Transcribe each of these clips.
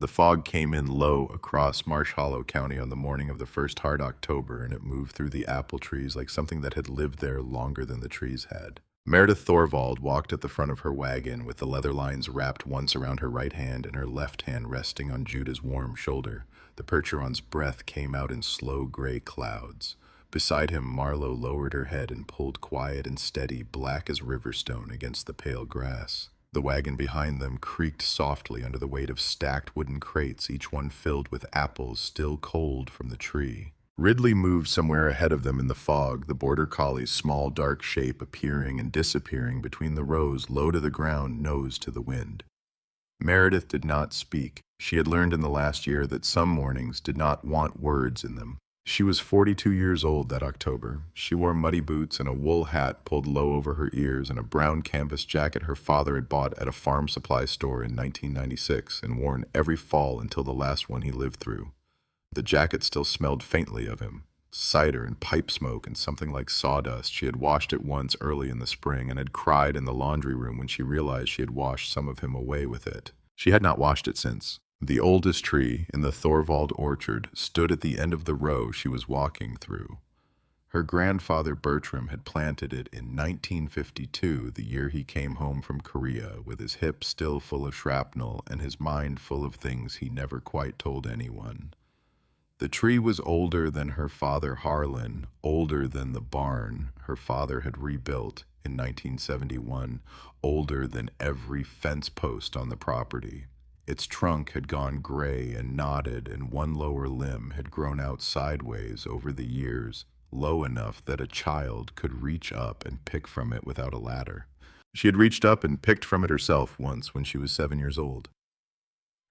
The fog came in low across Marsh Hollow County on the morning of the first hard October, and it moved through the apple trees like something that had lived there longer than the trees had. Meredith Thorvald walked at the front of her wagon with the leather lines wrapped once around her right hand and her left hand resting on Judah's warm shoulder. The Percheron's breath came out in slow gray clouds. Beside him, Marlowe lowered her head and pulled quiet and steady, black as riverstone, against the pale grass. The wagon behind them creaked softly under the weight of stacked wooden crates, each one filled with apples still cold from the tree. Ridley moved somewhere ahead of them in the fog, the border collie's small dark shape appearing and disappearing between the rows, low to the ground, nose to the wind. Meredith did not speak. She had learned in the last year that some mornings did not want words in them. She was 42 years old that October. She wore muddy boots and a wool hat pulled low over her ears and a brown canvas jacket her father had bought at a farm supply store in 1996 and worn every fall until the last one he lived through. The jacket still smelled faintly of him, cider and pipe smoke and something like sawdust. She had washed it once early in the spring and had cried in the laundry room when she realized she had washed some of him away with it. She had not washed it since. The oldest tree in the Thorvald orchard stood at the end of the row she was walking through. Her grandfather Bertram had planted it in 1952, the year he came home from Korea, with his hip still full of shrapnel and his mind full of things he never quite told anyone. The tree was older than her father Harlan, older than the barn her father had rebuilt in 1971, older than every fence post on the property. Its trunk had gone gray and knotted, and one lower limb had grown out sideways over the years, low enough that a child could reach up and pick from it without a ladder. She had reached up and picked from it herself once when she was 7 years old.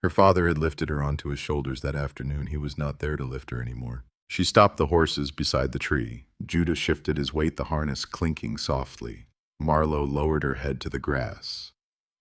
Her father had lifted her onto his shoulders that afternoon. He was not there to lift her anymore. She stopped the horses beside the tree. Judah shifted his weight, the harness clinking softly. Marlowe lowered her head to the grass.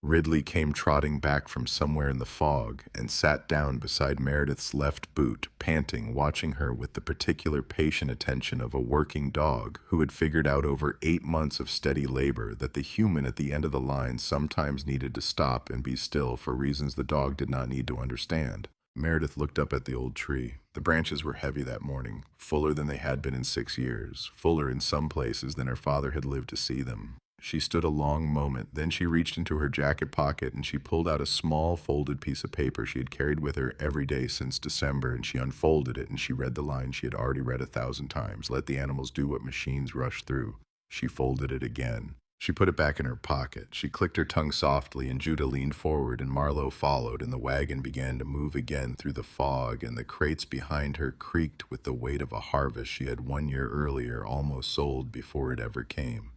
Ridley came trotting back from somewhere in the fog and sat down beside Meredith's left boot, panting, watching her with the particular patient attention of a working dog who had figured out over 8 months of steady labor that the human at the end of the line sometimes needed to stop and be still for reasons the dog did not need to understand. Meredith looked up at the old tree. The branches were heavy that morning, fuller than they had been in 6 years, fuller in some places than her father had lived to see them. She stood a long moment, then she reached into her jacket pocket and she pulled out a small folded piece of paper she had carried with her every day since December, and she unfolded it and she read the line she had already read 1,000 times. Let the animals do what machines rush through. She folded it again. She put it back in her pocket. She clicked her tongue softly, and Judah leaned forward and Marlowe followed, and the wagon began to move again through the fog, and the crates behind her creaked with the weight of a harvest she had 1 year earlier almost sold before it ever came.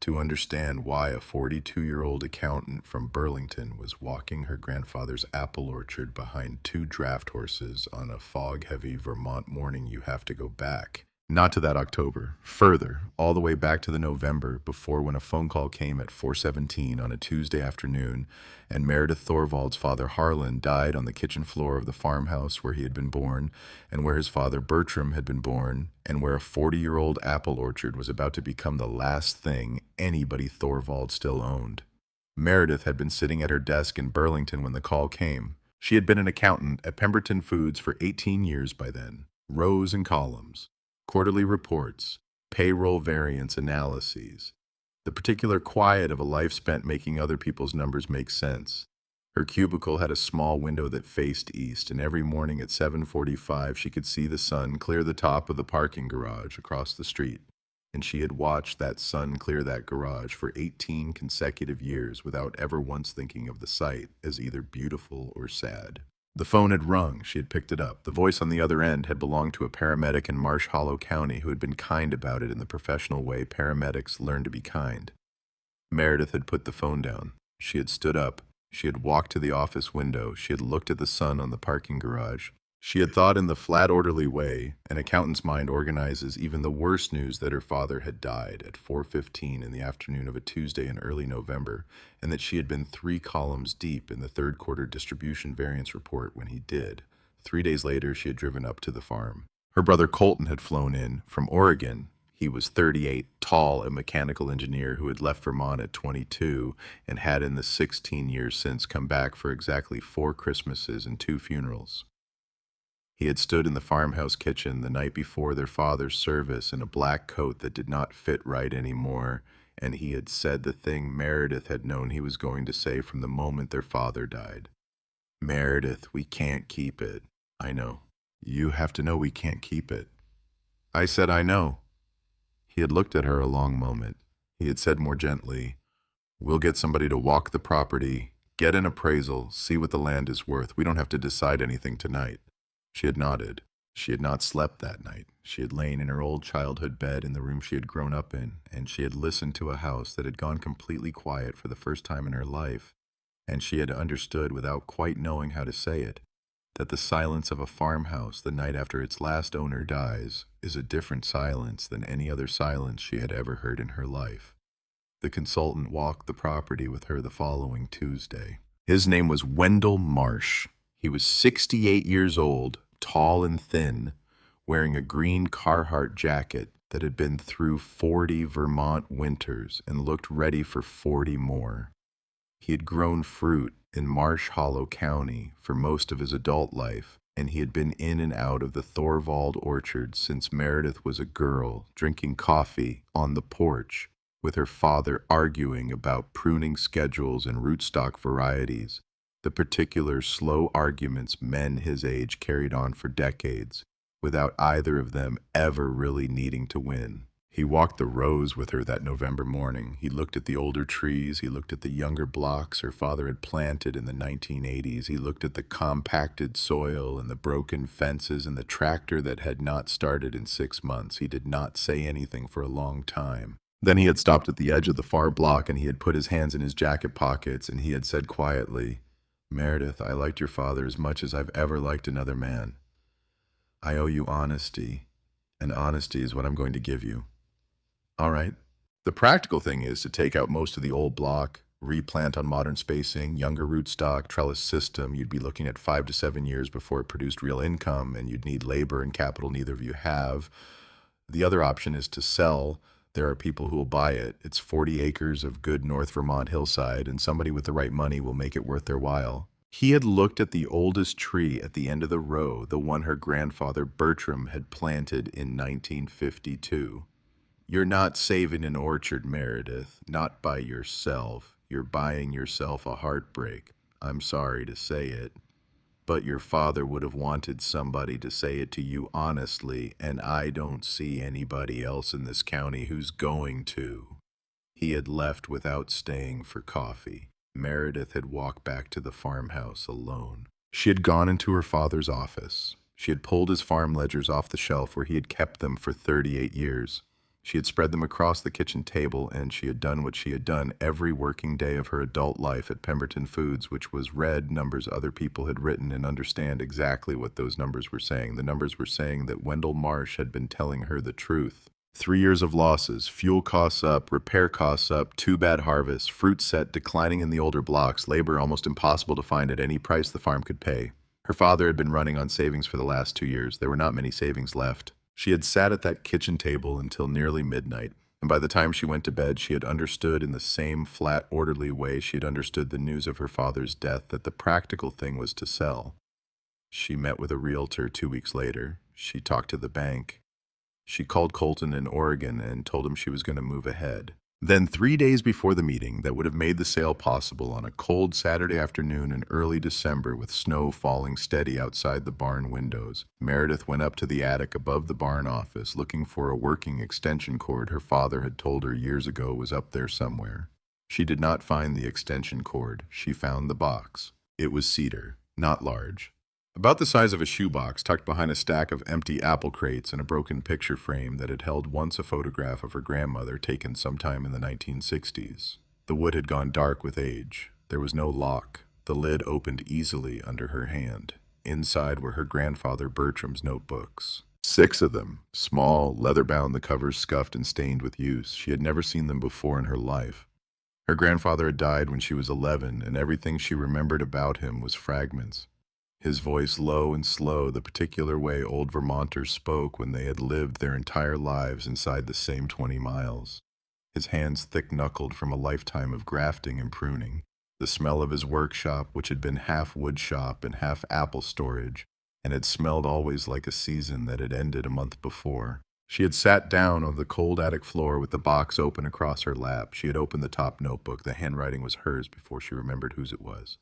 To understand why a 42-year-old accountant from Burlington was walking her grandfather's apple orchard behind 2 draft horses on a fog-heavy Vermont morning, you have to go back. Not to that October, further, all the way back to the November before, when a phone call came at 4:17 on a Tuesday afternoon, and Meredith Thorvald's father Harlan died on the kitchen floor of the farmhouse where he had been born, and where his father Bertram had been born, and where a 40-year-old apple orchard was about to become the last thing anybody Thorvald still owned. Meredith had been sitting at her desk in Burlington when the call came. She had been an accountant at Pemberton Foods for 18 years by then. Rows and columns, quarterly reports, payroll variance analyses, the particular quiet of a life spent making other people's numbers make sense. Her cubicle had a small window that faced east, and every morning at 7:45 she could see the sun clear the top of the parking garage across the street. And she had watched that sun clear that garage for 18 consecutive years without ever once thinking of the sight as either beautiful or sad. The phone had rung. She had picked it up. The voice on the other end had belonged to a paramedic in Marsh Hollow County who had been kind about it in the professional way paramedics learn to be kind. Meredith had put the phone down. She had stood up. She had walked to the office window. She had looked at the sun on the parking garage. She had thought in the flat, orderly way an accountant's mind organizes even the worst news that her father had died at 4:15 in the afternoon of a Tuesday in early November, and that she had been 3 columns deep in the third quarter distribution variance report when he did. 3 days later, she had driven up to the farm. Her brother Colton had flown in from Oregon. He was 38, tall, a mechanical engineer who had left Vermont at 22 and had in the 16 years since come back for exactly 4 Christmases and 2 funerals. He had stood in the farmhouse kitchen the night before their father's service in a black coat that did not fit right anymore, and he had said the thing Meredith had known he was going to say from the moment their father died. "Meredith, we can't keep it." "I know. You have to know we can't keep it." I said, "I know." He had looked at her a long moment. He had said more gently, "We'll get somebody to walk the property, get an appraisal, see what the land is worth. We don't have to decide anything tonight." She had nodded. She had not slept that night. She had lain in her old childhood bed in the room she had grown up in, and she had listened to a house that had gone completely quiet for the first time in her life, and she had understood without quite knowing how to say it, that the silence of a farmhouse the night after its last owner dies is a different silence than any other silence she had ever heard in her life. The consultant walked the property with her the following Tuesday. His name was Wendell Marsh. He was 68 years old, tall and thin, wearing a green Carhartt jacket that had been through 40 Vermont winters and looked ready for 40 more. He had grown fruit in Marsh Hollow County for most of his adult life, and he had been in and out of the Thorvald orchard since Meredith was a girl, drinking coffee on the porch, with her father arguing about pruning schedules and rootstock varieties, the particular slow arguments men his age carried on for decades, without either of them ever really needing to win. He walked the rows with her that November morning. He looked at the older trees. He looked at the younger blocks her father had planted in the 1980s. He looked at the compacted soil and the broken fences and the tractor that had not started in 6 months. He did not say anything for a long time. Then he had stopped at the edge of the far block, and he had put his hands in his jacket pockets, and he had said quietly, "Meredith, I liked your father as much as I've ever liked another man. I owe you honesty, and honesty is what I'm going to give you. All right. The practical thing is to take out most of the old block, replant on modern spacing, younger rootstock, trellis system. You'd be looking at 5 to 7 years before it produced real income, and you'd need labor and capital neither of you have. The other option is to sell. There are people who will buy it. It's 40 acres of good North Vermont hillside, and somebody with the right money will make it worth their while." He had looked at the oldest tree at the end of the row, the one her grandfather Bertram had planted in 1952. "You're not saving an orchard, Meredith, not by yourself. You're buying yourself a heartbreak. I'm sorry to say it, but your father would have wanted somebody to say it to you honestly, and I don't see anybody else in this county who's going to." He had left without staying for coffee. Meredith had walked back to the farmhouse alone. She had gone into her father's office. She had pulled his farm ledgers off the shelf where he had kept them for 38 years. She had spread them across the kitchen table, and she had done what she had done every working day of her adult life at Pemberton Foods, which was read numbers other people had written and understand exactly what those numbers were saying. The numbers were saying that Wendell Marsh had been telling her the truth. 3 years of losses, fuel costs up, repair costs up, 2 bad harvests, fruit set declining in the older blocks, labor almost impossible to find at any price the farm could pay. Her father had been running on savings for the last 2 years. There were not many savings left. She had sat at that kitchen table until nearly midnight, and by the time she went to bed, she had understood in the same flat, orderly way she had understood the news of her father's death that the practical thing was to sell. She met with a realtor 2 weeks later. She talked to the bank. She called Colton in Oregon and told him she was going to move ahead. Then 3 days before the meeting that would have made the sale possible on a cold Saturday afternoon in early December with snow falling steady outside the barn windows, Meredith went up to the attic above the barn office looking for a working extension cord her father had told her years ago was up there somewhere. She did not find the extension cord. She found the box. It was cedar, not large. About the size of a shoebox, tucked behind a stack of empty apple crates and a broken picture frame that had held once a photograph of her grandmother taken sometime in the 1960s. The wood had gone dark with age. There was no lock. The lid opened easily under her hand. Inside were her grandfather Bertram's notebooks. 6 of them, small, leather-bound, the covers scuffed and stained with use. She had never seen them before in her life. Her grandfather had died when she was 11, and everything she remembered about him was fragments. his voice low and slow, the particular way old Vermonters spoke when they had lived their entire lives inside the same 20 miles. His hands thick-knuckled from a lifetime of grafting and pruning. The smell of his workshop, which had been half wood shop and half apple storage, and had smelled always like a season that had ended a month before. She had sat down on the cold attic floor with the box open across her lap. She had opened the top notebook. The handwriting was hers before she remembered whose it was.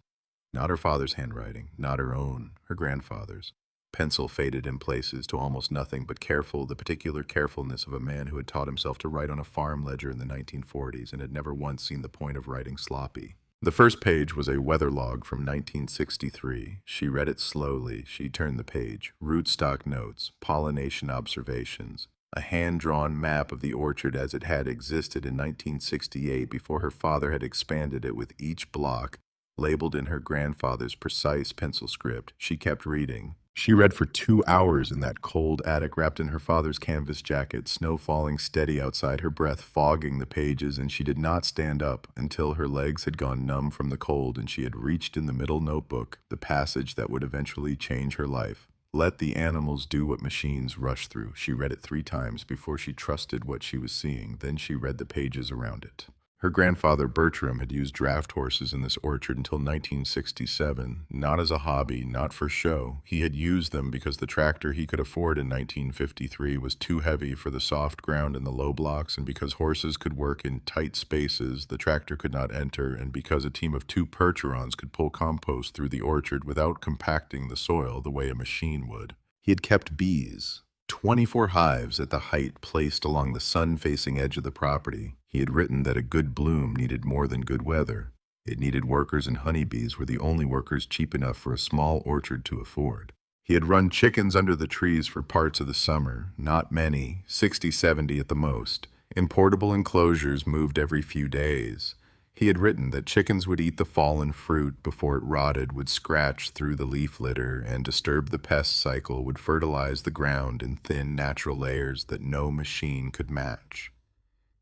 Not her father's handwriting, not her own, her grandfather's. Pencil faded in places to almost nothing, but careful, the particular carefulness of a man who had taught himself to write on a farm ledger in the 1940s and had never once seen the point of writing sloppy. The first page was a weather log from 1963. She read it slowly. She turned the page. Rootstock notes, pollination observations, a hand-drawn map of the orchard as it had existed in 1968 before her father had expanded it with each block labeled in her grandfather's precise pencil script. She kept reading. She read for 2 hours in that cold attic, wrapped in her father's canvas jacket, snow falling steady outside, her breath fogging the pages, and she did not stand up until her legs had gone numb from the cold and she had reached in the middle notebook the passage that would eventually change her life. Let the animals do what machines rush through. She read it 3 times before she trusted what she was seeing. Then she read the pages around it. Her grandfather, Bertram, had used draft horses in this orchard until 1967, not as a hobby, not for show. He had used them because the tractor he could afford in 1953 was too heavy for the soft ground in the low blocks, and because horses could work in tight spaces the tractor could not enter, and because a team of 2 Percherons could pull compost through the orchard without compacting the soil the way a machine would. He had kept bees. 24 hives at the height placed along the sun-facing edge of the property. He had written that a good bloom needed more than good weather. It needed workers, and honeybees were the only workers cheap enough for a small orchard to afford. He had run chickens under the trees for parts of the summer, not many, 60, 70 at the most, in portable enclosures moved every few days. He had written that chickens would eat the fallen fruit before it rotted, would scratch through the leaf litter and disturb the pest cycle, would fertilize the ground in thin natural layers that no machine could match.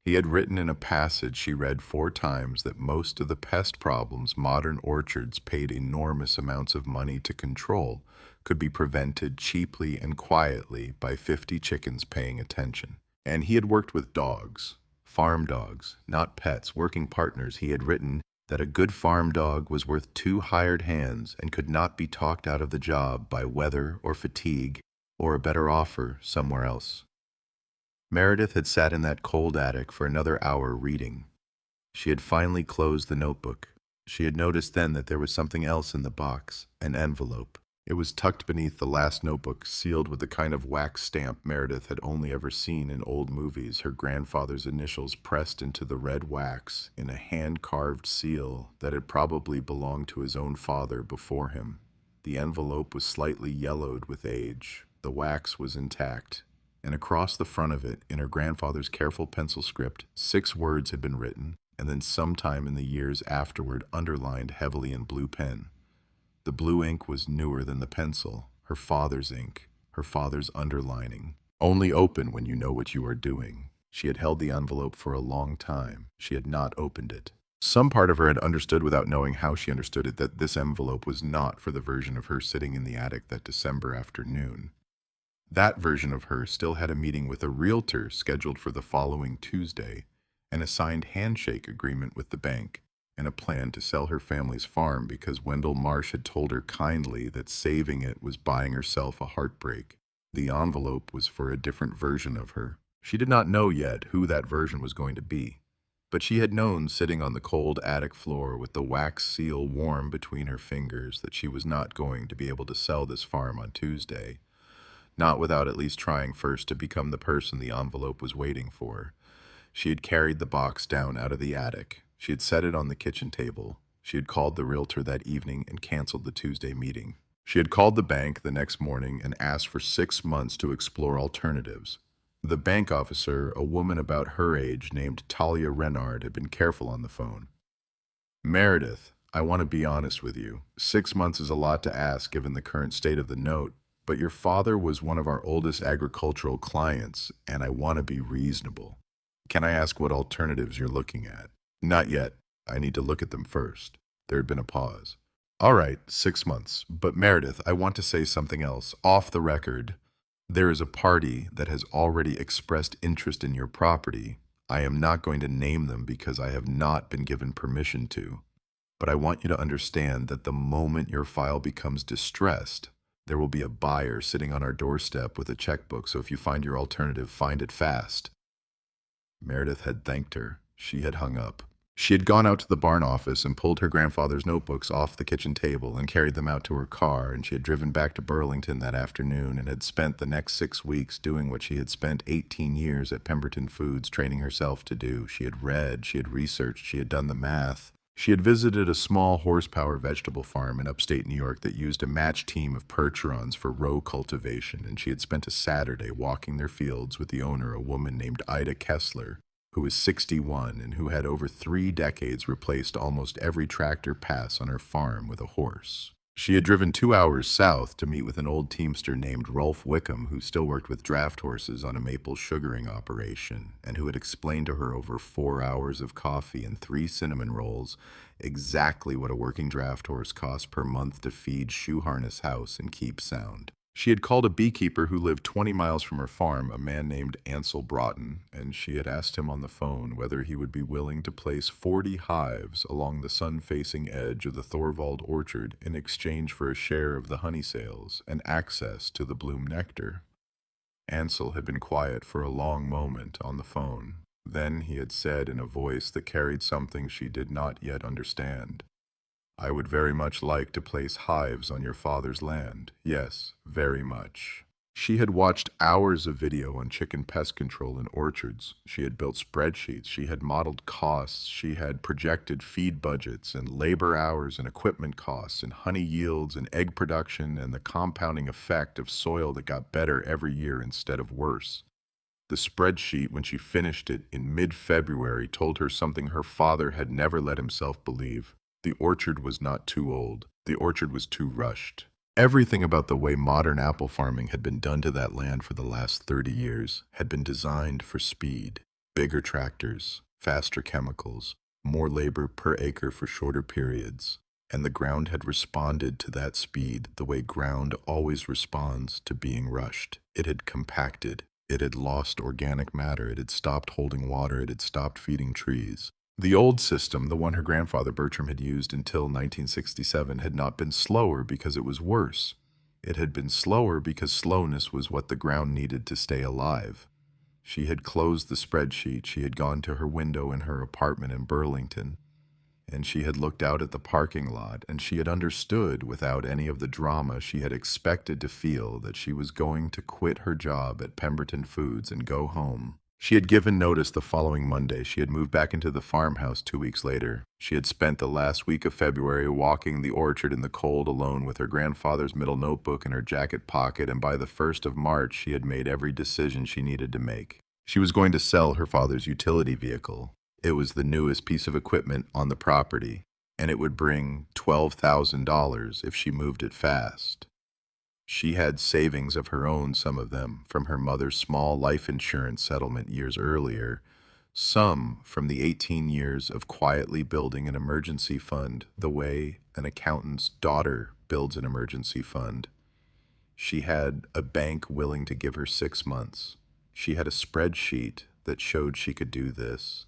He had written in a passage she read 4 times that most of the pest problems modern orchards paid enormous amounts of money to control could be prevented cheaply and quietly by 50 chickens paying attention. And he had worked with dogs. Farm dogs, not pets, working partners. He had written that a good farm dog was worth 2 hired hands and could not be talked out of the job by weather or fatigue or a better offer somewhere else. Meredith had sat in that cold attic for another hour reading. She had finally closed the notebook. She had noticed then that there was something else in the box, an envelope. It was tucked beneath the last notebook, sealed with the kind of wax stamp Meredith had only ever seen in old movies, her grandfather's initials pressed into the red wax in a hand-carved seal that had probably belonged to his own father before him. The envelope was slightly yellowed with age. The wax was intact, and across the front of it, in her grandfather's careful pencil script, 6 words had been written, and then sometime in the years afterward underlined heavily in blue pen. The blue ink was newer than the pencil, her father's ink, her father's underlining. Only open when you know what you are doing. She had held the envelope for a long time. She had not opened it. Some part of her had understood without knowing how she understood it that this envelope was not for the version of her sitting in the attic that December afternoon. That version of her still had a meeting with a realtor scheduled for the following Tuesday, and a signed handshake agreement with the bank, and a plan to sell her family's farm because Wendell Marsh had told her kindly that saving it was buying herself a heartbreak. The envelope was for a different version of her. She did not know yet who that version was going to be, but she had known sitting on the cold attic floor with the wax seal warm between her fingers that she was not going to be able to sell this farm on Tuesday, not without at least trying first to become the person the envelope was waiting for. She had carried the box down out of the attic. She had set it on the kitchen table. She had called the realtor that evening and canceled the Tuesday meeting. She had called the bank the next morning and asked for 6 months to explore alternatives. The bank officer, a woman about her age named Talia Renard, had been careful on the phone. "Meredith, I want to be honest with you. 6 months is a lot to ask given the current state of the note, but your father was one of our oldest agricultural clients, and I want to be reasonable. Can I ask what alternatives you're looking at?" "Not yet. I need to look at them first." There had been a pause. All right, 6 months. But Meredith, I want to say something else. Off the record, there is a party that has already expressed interest in your property. I am not going to name them because I have not been given permission to. But I want you to understand that the moment your file becomes distressed, there will be a buyer sitting on our doorstep with a checkbook, so if you find your alternative, find it fast. Meredith had thanked her. She had hung up. She had gone out to the barn office and pulled her grandfather's notebooks off the kitchen table and carried them out to her car, and she had driven back to Burlington that afternoon and had spent the next 6 weeks doing what she had spent 18 years at Pemberton Foods training herself to do. She had read, she had researched, she had done the math. She had visited a small horsepower vegetable farm in upstate New York that used a match team of percherons for row cultivation, and she had spent a Saturday walking their fields with the owner, a woman named Ida Kessler, who was 61 and who had over 3 decades replaced almost every tractor pass on her farm with a horse. She had driven 2 hours south to meet with an old teamster named Rolf Wickham, who still worked with draft horses on a maple sugaring operation, and who had explained to her over 4 hours of coffee and 3 cinnamon rolls exactly what a working draft horse cost per month to feed, shoe harness house, and keep sound. She had called a beekeeper who lived 20 miles from her farm, a man named Ansel Broughton, and she had asked him on the phone whether he would be willing to place 40 hives along the sun-facing edge of the Thorvald orchard in exchange for a share of the honey sales and access to the bloom nectar. Ansel had been quiet for a long moment on the phone. Then he had said in a voice that carried something she did not yet understand, "I would very much like to place hives on your father's land. Yes, very much." She had watched hours of video on chicken pest control in orchards. She had built spreadsheets. She had modeled costs. She had projected feed budgets and labor hours and equipment costs and honey yields and egg production and the compounding effect of soil that got better every year instead of worse. The spreadsheet, when she finished it in mid-February, told her something her father had never let himself believe. The orchard was not too old. The orchard was too rushed. Everything about the way modern apple farming had been done to that land for the last 30 years had been designed for speed. Bigger tractors, faster chemicals, more labor per acre for shorter periods. And the ground had responded to that speed the way ground always responds to being rushed. It had compacted. It had lost organic matter. It had stopped holding water. It had stopped feeding trees. The old system, the one her grandfather Bertram had used until 1967, had not been slower because it was worse. It had been slower because slowness was what the ground needed to stay alive. She had closed the spreadsheet. She had gone to her window in her apartment in Burlington, and she had looked out at the parking lot, and she had understood, without any of the drama she had expected to feel, that she was going to quit her job at Pemberton Foods and go home. She had given notice the following Monday. She had moved back into the farmhouse 2 weeks later. She had spent the last week of February walking the orchard in the cold alone with her grandfather's middle notebook in her jacket pocket, and by the 1st of March she had made every decision she needed to make. She was going to sell her father's utility vehicle. It was the newest piece of equipment on the property, and it would bring $12,000 if she moved it fast. She had savings of her own, some of them, from her mother's small life insurance settlement years earlier, some from the 18 years of quietly building an emergency fund the way an accountant's daughter builds an emergency fund. She had a bank willing to give her 6 months. She had a spreadsheet that showed she could do this.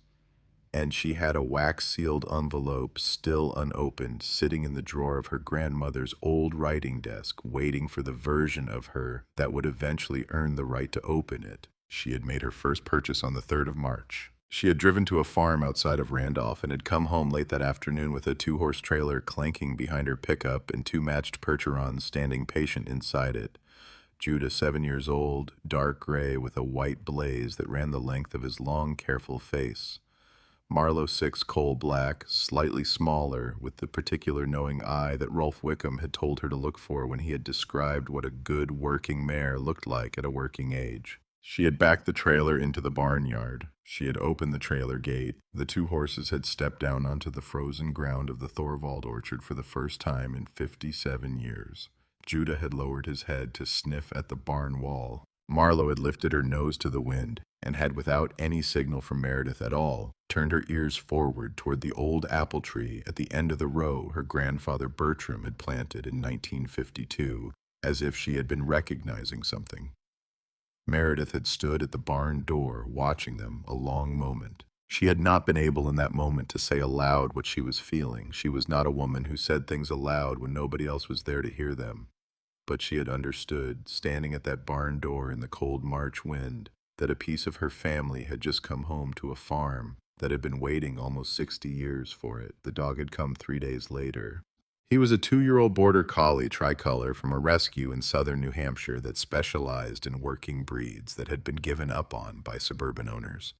And she had a wax-sealed envelope, still unopened, sitting in the drawer of her grandmother's old writing desk, waiting for the version of her that would eventually earn the right to open it. She had made her first purchase on the 3rd of March. She had driven to a farm outside of Randolph and had come home late that afternoon with a 2-horse trailer clanking behind her pickup and 2 matched percherons standing patient inside it. Judah, 7 years old, dark gray with a white blaze that ran the length of his long, careful face. Marlowe, 6, coal black, slightly smaller, with the particular knowing eye that Rolf Wickham had told her to look for when he had described what a good working mare looked like at a working age. She had backed the trailer into the barnyard. She had opened the trailer gate. The 2 horses had stepped down onto the frozen ground of the Thorvald orchard for the first time in 57 years. Judah had lowered his head to sniff at the barn wall. Marlowe had lifted her nose to the wind, and had, without any signal from Meredith at all, turned her ears forward toward the old apple tree at the end of the row her grandfather Bertram had planted in 1952, as if she had been recognizing something. Meredith had stood at the barn door watching them a long moment. She had not been able in that moment to say aloud what she was feeling. She was not a woman who said things aloud when nobody else was there to hear them. But she had understood, standing at that barn door in the cold March wind, that a piece of her family had just come home to a farm that had been waiting almost 60 years for it. The dog had come 3 days later. He was a 2-year-old border collie tricolor from a rescue in southern New Hampshire that specialized in working breeds that had been given up on by suburban owners.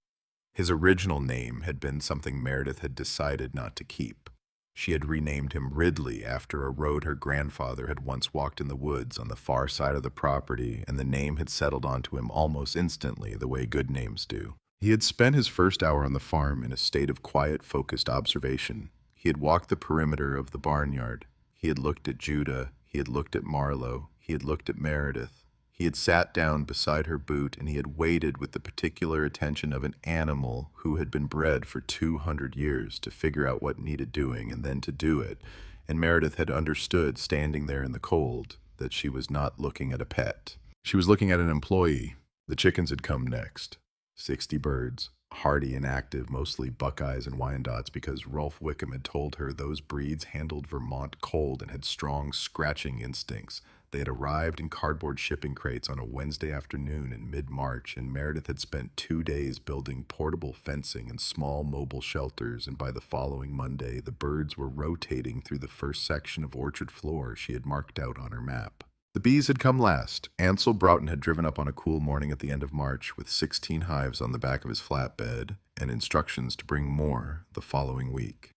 His original name had been something Meredith had decided not to keep. She had renamed him Ridley after a road her grandfather had once walked in the woods on the far side of the property, and the name had settled onto him almost instantly, the way good names do. He had spent his first hour on the farm in a state of quiet, focused observation. He had walked the perimeter of the barnyard. He had looked at Judah. He had looked at Marlowe. He had looked at Meredith. He had sat down beside her boot, and he had waited with the particular attention of an animal who had been bred for 200 years to figure out what needed doing and then to do it. And Meredith had understood, standing there in the cold, that she was not looking at a pet. She was looking at an employee. The chickens had come next. 60 birds, hardy and active, mostly Buckeyes and Wyandottes, because Rolf Wickham had told her those breeds handled Vermont cold and had strong scratching instincts. They had arrived in cardboard shipping crates on a Wednesday afternoon in mid-March, and Meredith had spent 2 days building portable fencing and small mobile shelters, and by the following Monday, the birds were rotating through the first section of orchard floor she had marked out on her map. The bees had come last. Ansel Broughton had driven up on a cool morning at the end of March with 16 hives on the back of his flatbed and instructions to bring more the following week.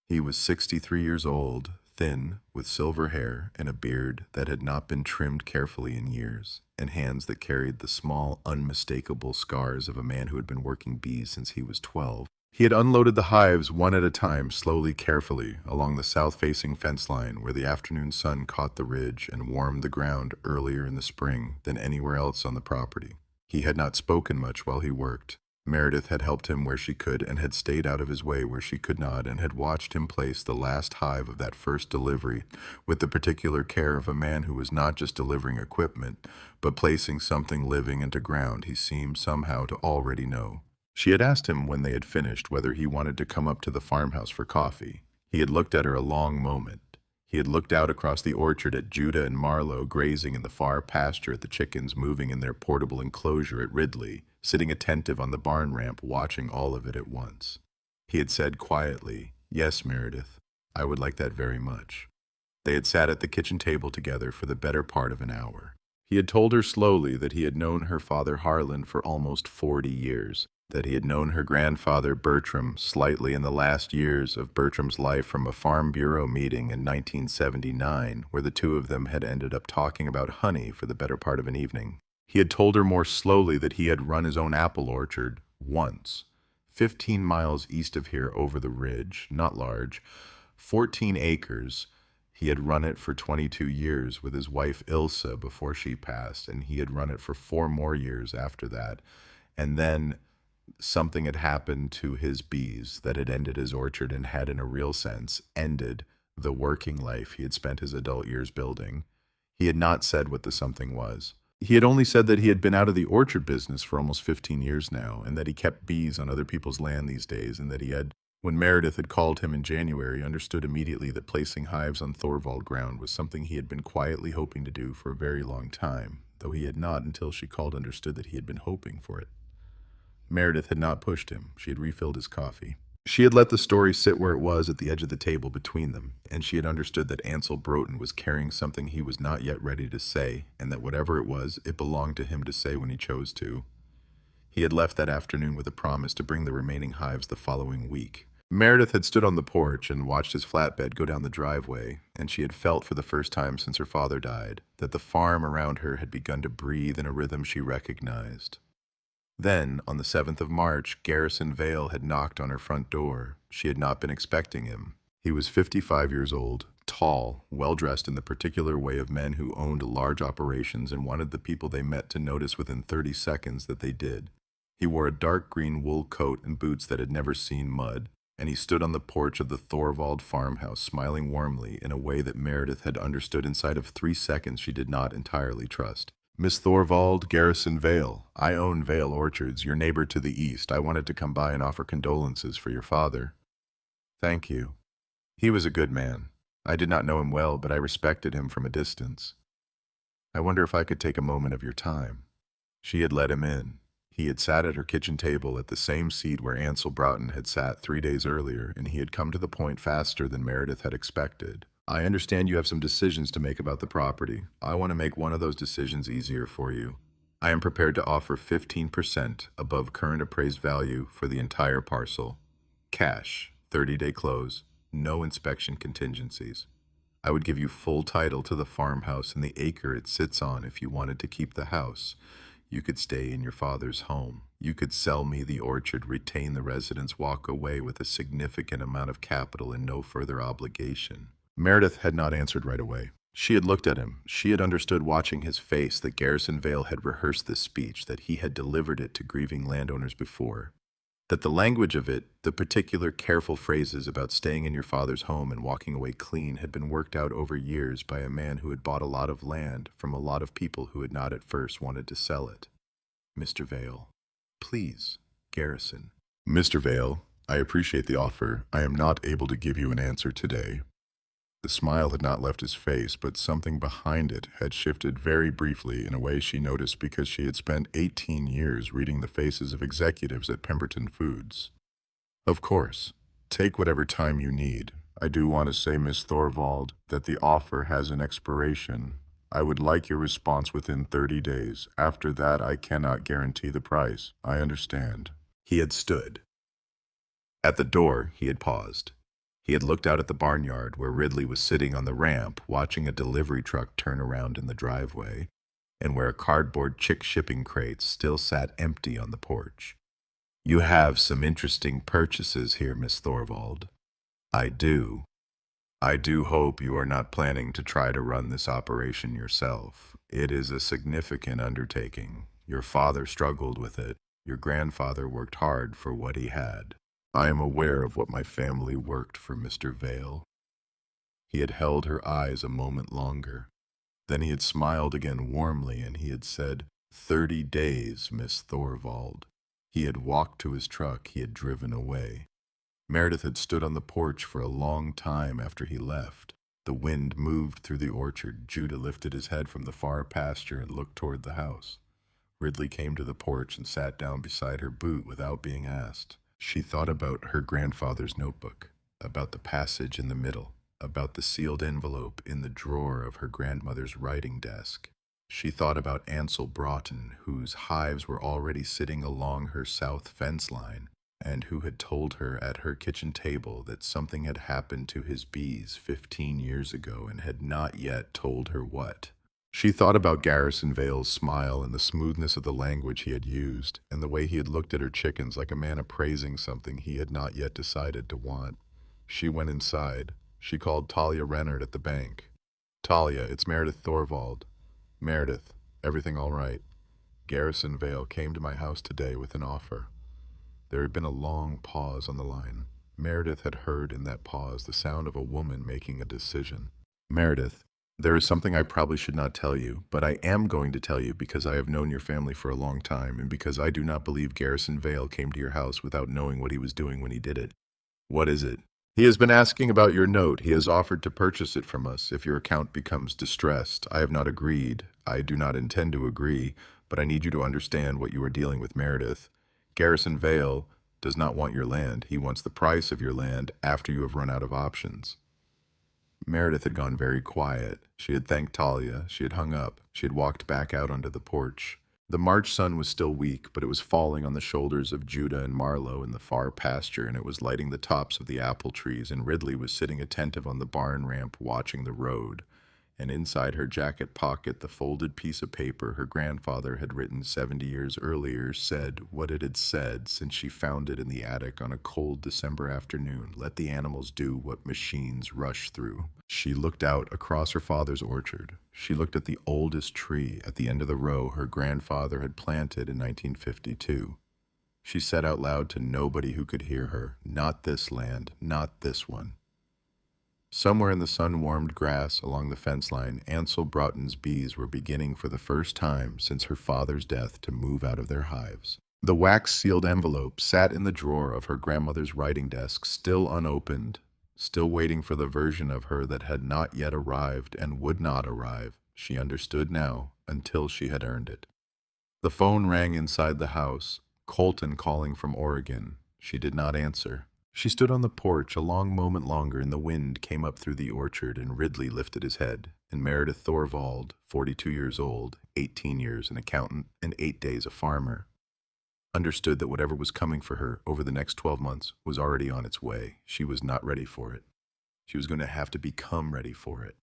He was 63 years old, thin, with silver hair and a beard that had not been trimmed carefully in years, and hands that carried the small, unmistakable scars of a man who had been working bees since he was 12. He had unloaded the hives one at a time, slowly, carefully, along the south-facing fence line where the afternoon sun caught the ridge and warmed the ground earlier in the spring than anywhere else on the property. He had not spoken much while he worked. Meredith had helped him where she could and had stayed out of his way where she could not, and had watched him place the last hive of that first delivery with the particular care of a man who was not just delivering equipment, but placing something living into ground he seemed somehow to already know. She had asked him when they had finished whether he wanted to come up to the farmhouse for coffee. He had looked at her a long moment. He had looked out across the orchard at Judah and Marlowe grazing in the far pasture, at the chickens moving in their portable enclosure at Ridley, sitting attentive on the barn ramp, watching all of it at once. He had said quietly, "Yes, Meredith, I would like that very much." They had sat at the kitchen table together for the better part of an hour. He had told her slowly that he had known her father Harlan for almost 40 years, that he had known her grandfather Bertram slightly in the last years of Bertram's life from a Farm Bureau meeting in 1979, where the two of them had ended up talking about honey for the better part of an evening. He had told her more slowly that he had run his own apple orchard once, 15 miles east of here over the ridge, not large, 14 acres. He had run it for 22 years with his wife Ilsa before she passed, and he had run it for 4 more years after that. And then something had happened to his bees that had ended his orchard and had, in a real sense, ended the working life he had spent his adult years building. He had not said what the something was. He had only said that he had been out of the orchard business for almost 15 years now, and that he kept bees on other people's land these days, and that he had, when Meredith had called him in January, understood immediately that placing hives on Thorvald ground was something he had been quietly hoping to do for a very long time, though he had not, until she called, understood that he had been hoping for it. Meredith had not pushed him. She had refilled his coffee. She had let the story sit where it was at the edge of the table between them, and she had understood that Ansel Broughton was carrying something he was not yet ready to say, and that whatever it was, it belonged to him to say when he chose to. He had left that afternoon with a promise to bring the remaining hives the following week. Meredith had stood on the porch and watched his flatbed go down the driveway, and she had felt for the first time since her father died that the farm around her had begun to breathe in a rhythm she recognized. Then, on the 7th of March, Garrison Vale had knocked on her front door. She had not been expecting him. He was 55 years old, Tall, well-dressed in the particular way of men who owned large operations and wanted the people they met to notice within 30 seconds that they did. He wore a dark green wool coat and boots that had never seen mud, and he stood on the porch of the Thorvald farmhouse, smiling warmly in a way that Meredith had understood inside of 3 seconds she did not entirely trust. Miss Thorvald, Garrison Vale. I own Vale Orchards, your neighbor to the east. I wanted to come by and offer condolences for your father. Thank you. He was a good man. I did not know him well, but I respected him from a distance. I wonder if I could take a moment of your time. She had let him in. He had sat at her kitchen table at the same seat where Ansel Broughton had sat 3 days earlier, and he had come to the point faster than Meredith had expected. I understand you have some decisions to make about the property. I want to make one of those decisions easier for you. I am prepared to offer 15% above current appraised value for the entire parcel. Cash, 30-day close, no inspection contingencies. I would give you full title to the farmhouse and the acre it sits on if you wanted to keep the house. You could stay in your father's home. You could sell me the orchard, retain the residence, walk away with a significant amount of capital and no further obligation. Meredith had not answered right away. She had looked at him. She had understood watching his face that Garrison Vale had rehearsed this speech, that he had delivered it to grieving landowners before. That the language of it, the particular careful phrases about staying in your father's home and walking away clean, had been worked out over years by a man who had bought a lot of land from a lot of people who had not at first wanted to sell it. Mr. Vale. Please, Garrison. Mr. Vale, I appreciate the offer. I am not able to give you an answer today. The smile had not left his face, but something behind it had shifted very briefly in a way she noticed because she had spent 18 years reading the faces of executives at Pemberton Foods. Of course. Take whatever time you need. I do want to say, Miss Thorvald, that the offer has an expiration. I would like your response within 30 days. After that, I cannot guarantee the price. I understand. He had stood. At the door, he had paused. He had looked out at the barnyard where Ridley was sitting on the ramp watching a delivery truck turn around in the driveway, and where a cardboard chick shipping crate still sat empty on the porch. You have some interesting purchases here, Miss Thorvald. I do. I do hope you are not planning to try to run this operation yourself. It is a significant undertaking. Your father struggled with it. Your grandfather worked hard for what he had. I am aware of what my family worked for, Mr. Vale. He had held her eyes a moment longer. Then he had smiled again warmly, and he had said, 30 days, Miss Thorvald. He had walked to his truck. He had driven away. Meredith had stood on the porch for a long time after he left. The wind moved through the orchard. Judah lifted his head from the far pasture and looked toward the house. Ridley came to the porch and sat down beside her boot without being asked. She thought about her grandfather's notebook, about the passage in the middle, about the sealed envelope in the drawer of her grandmother's writing desk. She thought about Ansel Broughton, whose hives were already sitting along her south fence line, and who had told her at her kitchen table that something had happened to his bees 15 years ago and had not yet told her what. She thought about Garrison Vale's smile and the smoothness of the language he had used, and the way he had looked at her chickens like a man appraising something he had not yet decided to want. She went inside. She called Talia Rennert at the bank. Talia, it's Meredith Thorvald. Meredith, everything all right? Garrison Vale came to my house today with an offer. There had been a long pause on the line. Meredith had heard in that pause the sound of a woman making a decision. Meredith, there is something I probably should not tell you, but I am going to tell you because I have known your family for a long time and because I do not believe Garrison Vale came to your house without knowing what he was doing when he did it. What is it? He has been asking about your note. He has offered to purchase it from us if your account becomes distressed. I have not agreed. I do not intend to agree, but I need you to understand what you are dealing with, Meredith. Garrison Vale does not want your land. He wants the price of your land after you have run out of options. Meredith had gone very quiet. She had thanked Talia. She had hung up. She had walked back out onto the porch. The March sun was still weak, but it was falling on the shoulders of Judah and Marlowe in the far pasture, and it was lighting the tops of the apple trees, and Ridley was sitting attentive on the barn ramp watching the road. and inside her jacket pocket the folded piece of paper her grandfather had written 70 years earlier said what it had said since she found it in the attic on a cold December afternoon: let the animals do what machines rush through. She looked out across her father's orchard. She looked at the oldest tree at the end of the row her grandfather had planted in 1952. She said out loud to nobody who could hear her, "Not this land, not this one." Somewhere in the sun-warmed grass along the fence line, Ansel Broughton's bees were beginning for the first time since her father's death to move out of their hives. The wax-sealed envelope sat in the drawer of her grandmother's writing desk, still unopened, still waiting for the version of her that had not yet arrived and would not arrive. She understood now, until she had earned it. The phone rang inside the house, Colton calling from Oregon. She did not answer. She stood on the porch a long moment longer, and the wind came up through the orchard, and Ridley lifted his head, and Meredith Thorvald, 42 years old, 18 years an accountant, and 8 days a farmer, understood that whatever was coming for her over the next 12 months was already on its way. She was not ready for it. She was going to have to become ready for it.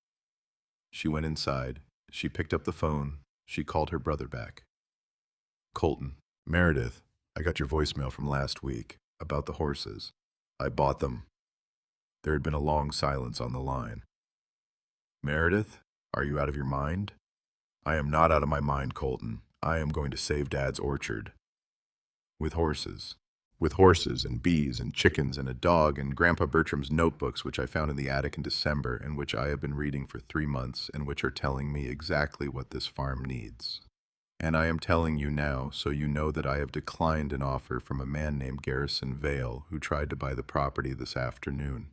She went inside. She picked up the phone. She called her brother back. "Colton, Meredith, I got your voicemail from last week about the horses. I bought them." There had been a long silence on the line. "Meredith, are you out of your mind?" "I am not out of my mind, Colton. I am going to save Dad's orchard." "With horses." "With horses and bees and chickens and a dog and Grandpa Bertram's notebooks, which I found in the attic in December and which I have been reading for 3 months and which are telling me exactly what this farm needs. And I am telling you now so you know that I have declined an offer from a man named Garrison Vale who tried to buy the property this afternoon.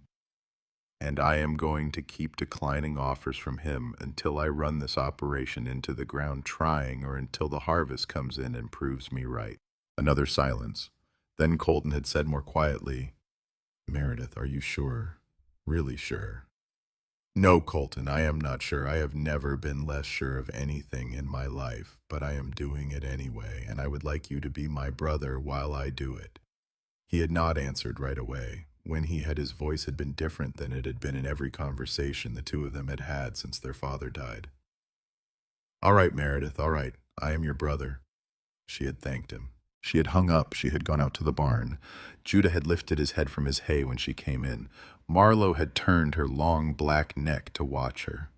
And I am going to keep declining offers from him until I run this operation into the ground trying, or until the harvest comes in and proves me right." Another silence. Then Colton had said more quietly, "Meredith, are you sure? Really sure?" "No, Colton, I am not sure. I have never been less sure of anything in my life, but I am doing it anyway, and I would like you to be my brother while I do it." He had not answered right away. When he had, his voice had been different than it had been in every conversation the two of them had had since their father died. "All right, Meredith, all right. I am your brother." She had thanked him. She had hung up. She had gone out to the barn. Judah had lifted his head from his hay when she came in. Marlowe had turned her long black neck to watch her.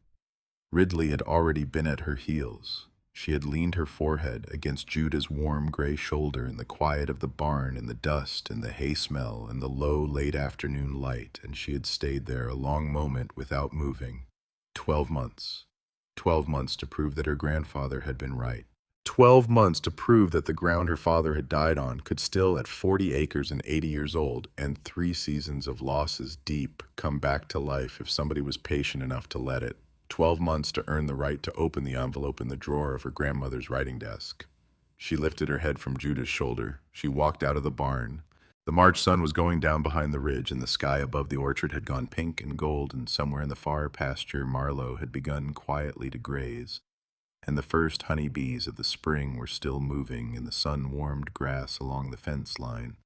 Ridley had already been at her heels. She had leaned her forehead against Judah's warm gray shoulder in the quiet of the barn, in the dust and the hay smell and the low late afternoon light, and she had stayed there a long moment without moving. 12 months. 12 months to prove that her grandfather had been right. 12 months to prove that the ground her father had died on could still, at 40 acres and 80 years old, and 3 seasons of losses deep, come back to life if somebody was patient enough to let it. 12 months to earn the right to open the envelope in the drawer of her grandmother's writing desk. She lifted her head from Judah's shoulder. She walked out of the barn. The March sun was going down behind the ridge, and the sky above the orchard had gone pink and gold, and somewhere in the far pasture Marlowe had begun quietly to graze. And the first honey bees of the spring were still moving in the sun-warmed grass along the fence line,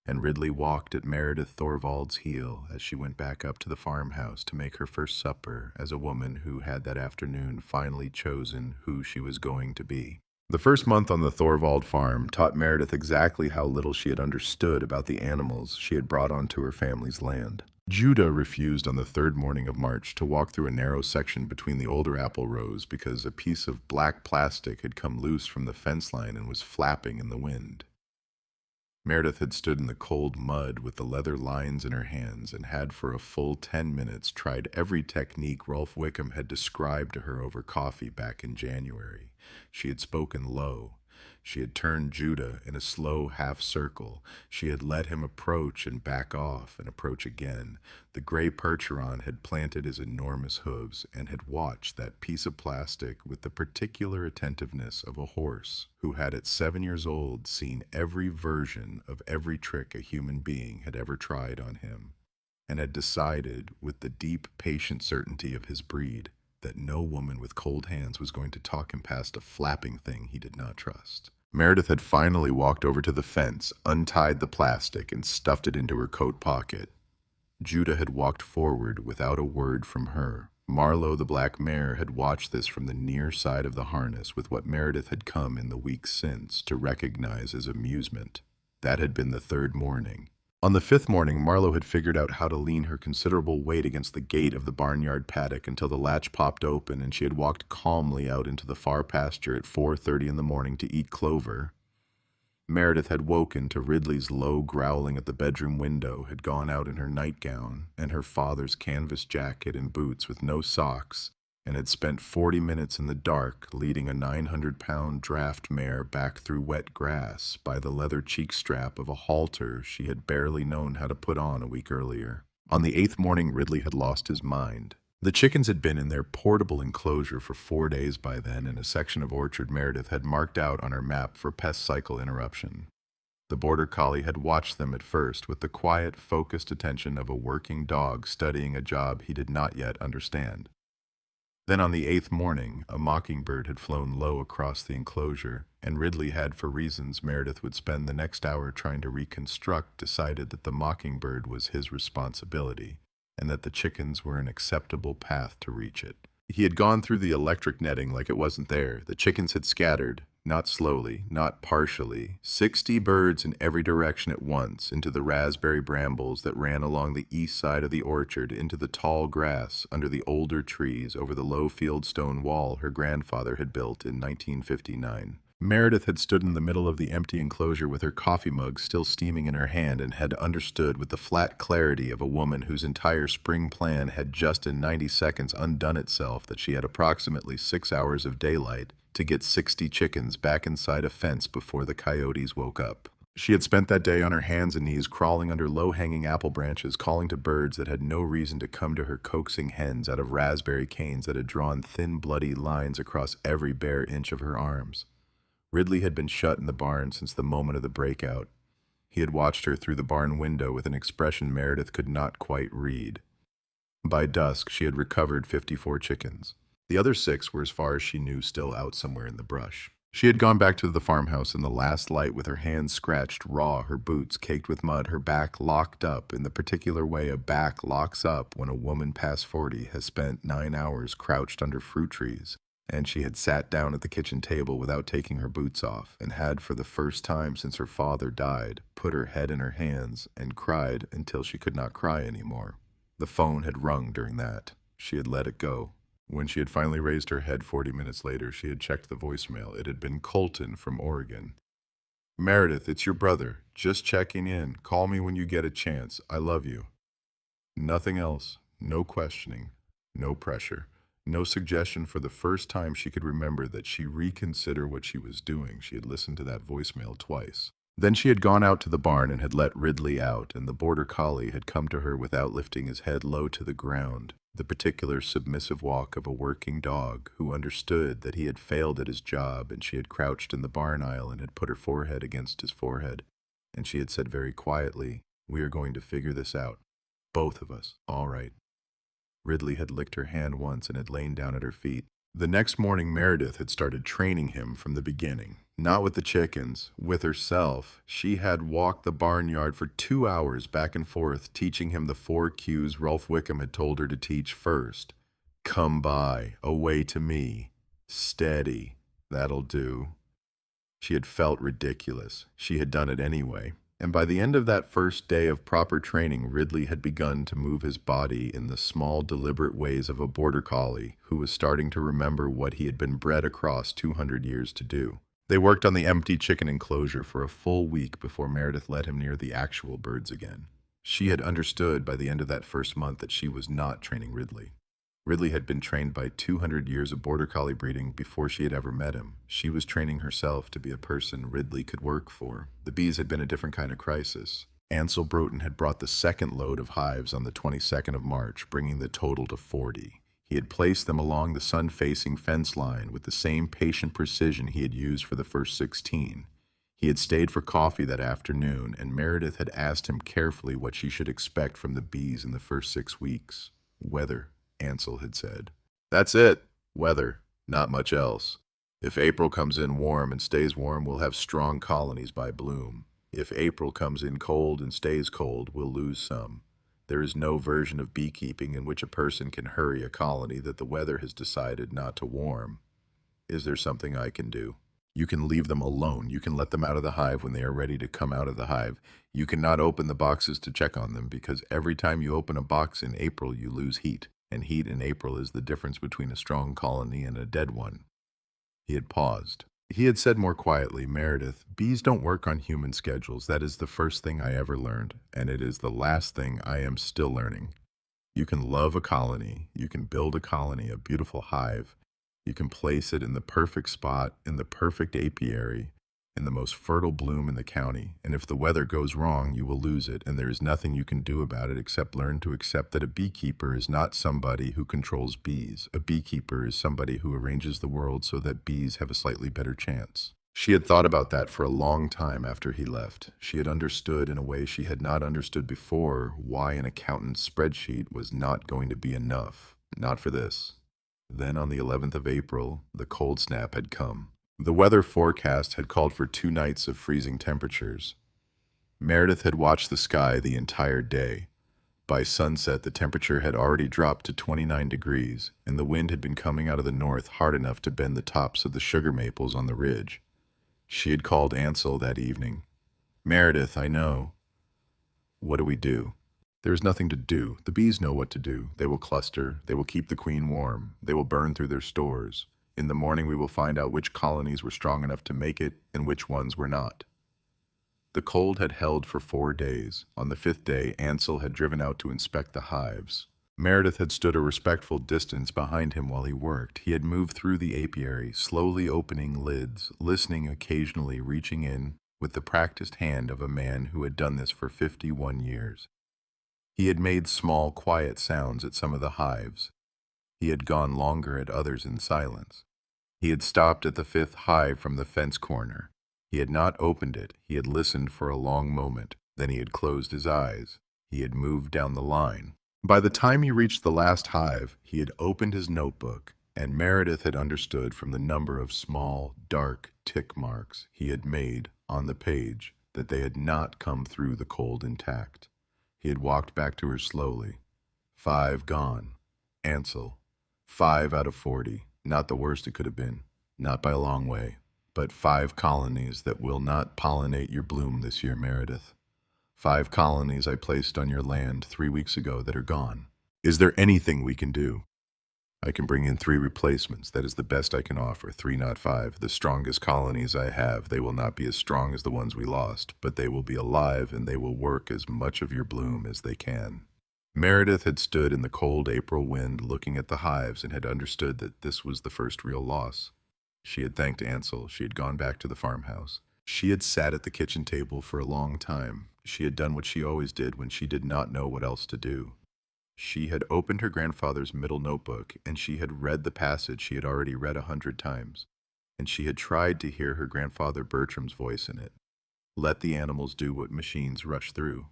and Ridley walked at Meredith Thorvald's heel as she went back up to the farmhouse to make her first supper as a woman who had that afternoon finally chosen who she was going to be. The first month on the Thorvald farm taught Meredith exactly how little she had understood about the animals she had brought onto her family's land. Judah refused on the 3rd morning of March to walk through a narrow section between the older apple rows because a piece of black plastic had come loose from the fence line and was flapping in the wind. Meredith had stood in the cold mud with the leather lines in her hands and had for a full 10 minutes tried every technique Rolf Wickham had described to her over coffee back in January. She had spoken low. She had turned Judah in a slow half circle. She had let him approach and back off and approach again. The gray Percheron had planted his enormous hooves and had watched that piece of plastic with the particular attentiveness of a horse who had at 7 years old seen every version of every trick a human being had ever tried on him, and had decided with the deep, patient certainty of his breed that no woman with cold hands was going to talk him past a flapping thing he did not trust. Meredith had finally walked over to the fence, untied the plastic, and stuffed it into her coat pocket. Judah had walked forward without a word from her. Marlowe, the black mare, had watched this from the near side of the harness with what Meredith had come in the weeks since to recognize as amusement. That had been the third morning. On the fifth morning, Marlowe had figured out how to lean her considerable weight against the gate of the barnyard paddock until the latch popped open and she had walked calmly out into the far pasture at 4:30 in the morning to eat clover. Meredith had woken to Ridley's low growling at the bedroom window, had gone out in her nightgown and her father's canvas jacket and boots with no socks, and had spent 40 minutes in the dark leading a 900-pound draft mare back through wet grass by the leather cheek strap of a halter she had barely known how to put on a week earlier. On the eighth morning, Ridley had lost his mind. The chickens had been in their portable enclosure for 4 days by then, and a section of orchard Meredith had marked out on her map for pest cycle interruption. The border collie had watched them at first with the quiet, focused attention of a working dog studying a job he did not yet understand. Then on the eighth morning, a mockingbird had flown low across the enclosure, and Ridley had, for reasons Meredith would spend the next hour trying to reconstruct, decided that the mockingbird was his responsibility, and that the chickens were an acceptable path to reach it. He had gone through the electric netting like it wasn't there. The chickens had scattered, not slowly, not partially, 60 birds in every direction at once, into the raspberry brambles that ran along the east side of the orchard, into the tall grass under the older trees over the low field stone wall her grandfather had built in 1959. Meredith had stood in the middle of the empty enclosure with her coffee mug still steaming in her hand and had understood with the flat clarity of a woman whose entire spring plan had just in 90 seconds undone itself that she had approximately 6 hours of daylight to get 60 chickens back inside a fence before the coyotes woke up. She had spent that day on her hands and knees crawling under low-hanging apple branches, calling to birds that had no reason to come to her, coaxing hens out of raspberry canes that had drawn thin, bloody lines across every bare inch of her arms. Ridley had been shut in the barn since the moment of the breakout. He had watched her through the barn window with an expression Meredith could not quite read. By dusk, she had recovered 54 chickens. The other 6 were, as far as she knew, still out somewhere in the brush. She had gone back to the farmhouse in the last light with her hands scratched raw, her boots caked with mud, her back locked up in the particular way a back locks up when a woman past 40 has spent 9 hours crouched under fruit trees. And she had sat down at the kitchen table without taking her boots off, and had, for the first time since her father died, put her head in her hands and cried until she could not cry anymore. The phone had rung during that. She had let it go. When she had finally raised her head 40 minutes later, she had checked the voicemail. It had been Colton from Oregon. "Meredith, it's your brother. Just checking in. Call me when you get a chance. I love you." Nothing else. No questioning. No pressure. No suggestion for the first time she could remember that she reconsider what she was doing. She had listened to that voicemail twice. Then she had gone out to the barn and had let Ridley out, and the border collie had come to her without lifting his head low to the ground, the particular submissive walk of a working dog who understood that he had failed at his job, and she had crouched in the barn aisle and had put her forehead against his forehead, and she had said very quietly, "We are going to figure this out. Both of us. All right." Ridley had licked her hand once and had lain down at her feet. The next morning, Meredith had started training him from the beginning. Not with the chickens, with herself. She had walked the barnyard for 2 hours back and forth, teaching him the 4 cues Ralph Wickham had told her to teach first. Come by, away to me. Steady, that'll do. She had felt ridiculous. She had done it anyway. And by the end of that first day of proper training, Ridley had begun to move his body in the small, deliberate ways of a border collie who was starting to remember what he had been bred across 200 years to do. They worked on the empty chicken enclosure for a full week before Meredith let him near the actual birds again. She had understood by the end of that first month that she was not training Ridley. Ridley had been trained by 200 years of border collie breeding before she had ever met him. She was training herself to be a person Ridley could work for. The bees had been a different kind of crisis. Ansel Broughton had brought the second load of hives on the 22nd of March, bringing the total to 40. He had placed them along the sun-facing fence line with the same patient precision he had used for the first 16. He had stayed for coffee that afternoon, and Meredith had asked him carefully what she should expect from the bees in the first 6 weeks. Weather, Ansel had said. That's it. Weather. Not much else. If April comes in warm and stays warm, we'll have strong colonies by bloom. If April comes in cold and stays cold, we'll lose some. There is no version of beekeeping in which a person can hurry a colony that the weather has decided not to warm. Is there something I can do? You can leave them alone. You can let them out of the hive when they are ready to come out of the hive. You cannot open the boxes to check on them because every time you open a box in April, you lose heat. And heat in April is the difference between a strong colony and a dead one. He had paused. He had said more quietly, Meredith, bees don't work on human schedules. That is the first thing I ever learned, and it is the last thing I am still learning. You can love a colony. You can build a colony, a beautiful hive. You can place it in the perfect spot, in the perfect apiary, in the most fertile bloom in the county. And if the weather goes wrong, you will lose it, and there is nothing you can do about it except learn to accept that a beekeeper is not somebody who controls bees. A beekeeper is somebody who arranges the world so that bees have a slightly better chance. She had thought about that for a long time after he left. She had understood in a way she had not understood before why an accountant's spreadsheet was not going to be enough. Not for this. Then on the 11th of April, the cold snap had come. The weather forecast had called for 2 nights of freezing temperatures. Meredith had watched the sky the entire day. By sunset, the temperature had already dropped to 29 degrees, and the wind had been coming out of the north hard enough to bend the tops of the sugar maples on the ridge. She had called Ansel that evening. Meredith, I know. What do we do? There is nothing to do. The bees know what to do. They will cluster. They will keep the queen warm. They will burn through their stores. In the morning, we will find out which colonies were strong enough to make it and which ones were not. The cold had held for 4 days. On the 5th day, Ansel had driven out to inspect the hives. Meredith had stood a respectful distance behind him while he worked. He had moved through the apiary, slowly opening lids, listening occasionally, reaching in with the practiced hand of a man who had done this for 51 years. He had made small, quiet sounds at some of the hives. He had gone longer at others in silence. He had stopped at the 5th hive from the fence corner. He had not opened it. He had listened for a long moment. Then he had closed his eyes. He had moved down the line. By the time he reached the last hive, he had opened his notebook, and Meredith had understood from the number of small, dark tick marks he had made on the page that they had not come through the cold intact. He had walked back to her slowly. 5 gone. Ansel. 5 out of 40. Not the worst it could have been. Not by a long way. But 5 colonies that will not pollinate your bloom this year, Meredith. 5 colonies I placed on your land 3 weeks ago that are gone. Is there anything we can do? I can bring in 3 replacements. That is the best I can offer. 3, not 5. The strongest colonies I have. They will not be as strong as the ones we lost, but they will be alive and they will work as much of your bloom as they can. Meredith had stood in the cold April wind looking at the hives and had understood that this was the first real loss. She had thanked Ansel. She had gone back to the farmhouse. She had sat at the kitchen table for a long time. She had done what she always did when she did not know what else to do. She had opened her grandfather's middle notebook, and she had read the passage she had already read 100 times, and she had tried to hear her grandfather Bertram's voice in it. Let the animals do what machines rush through.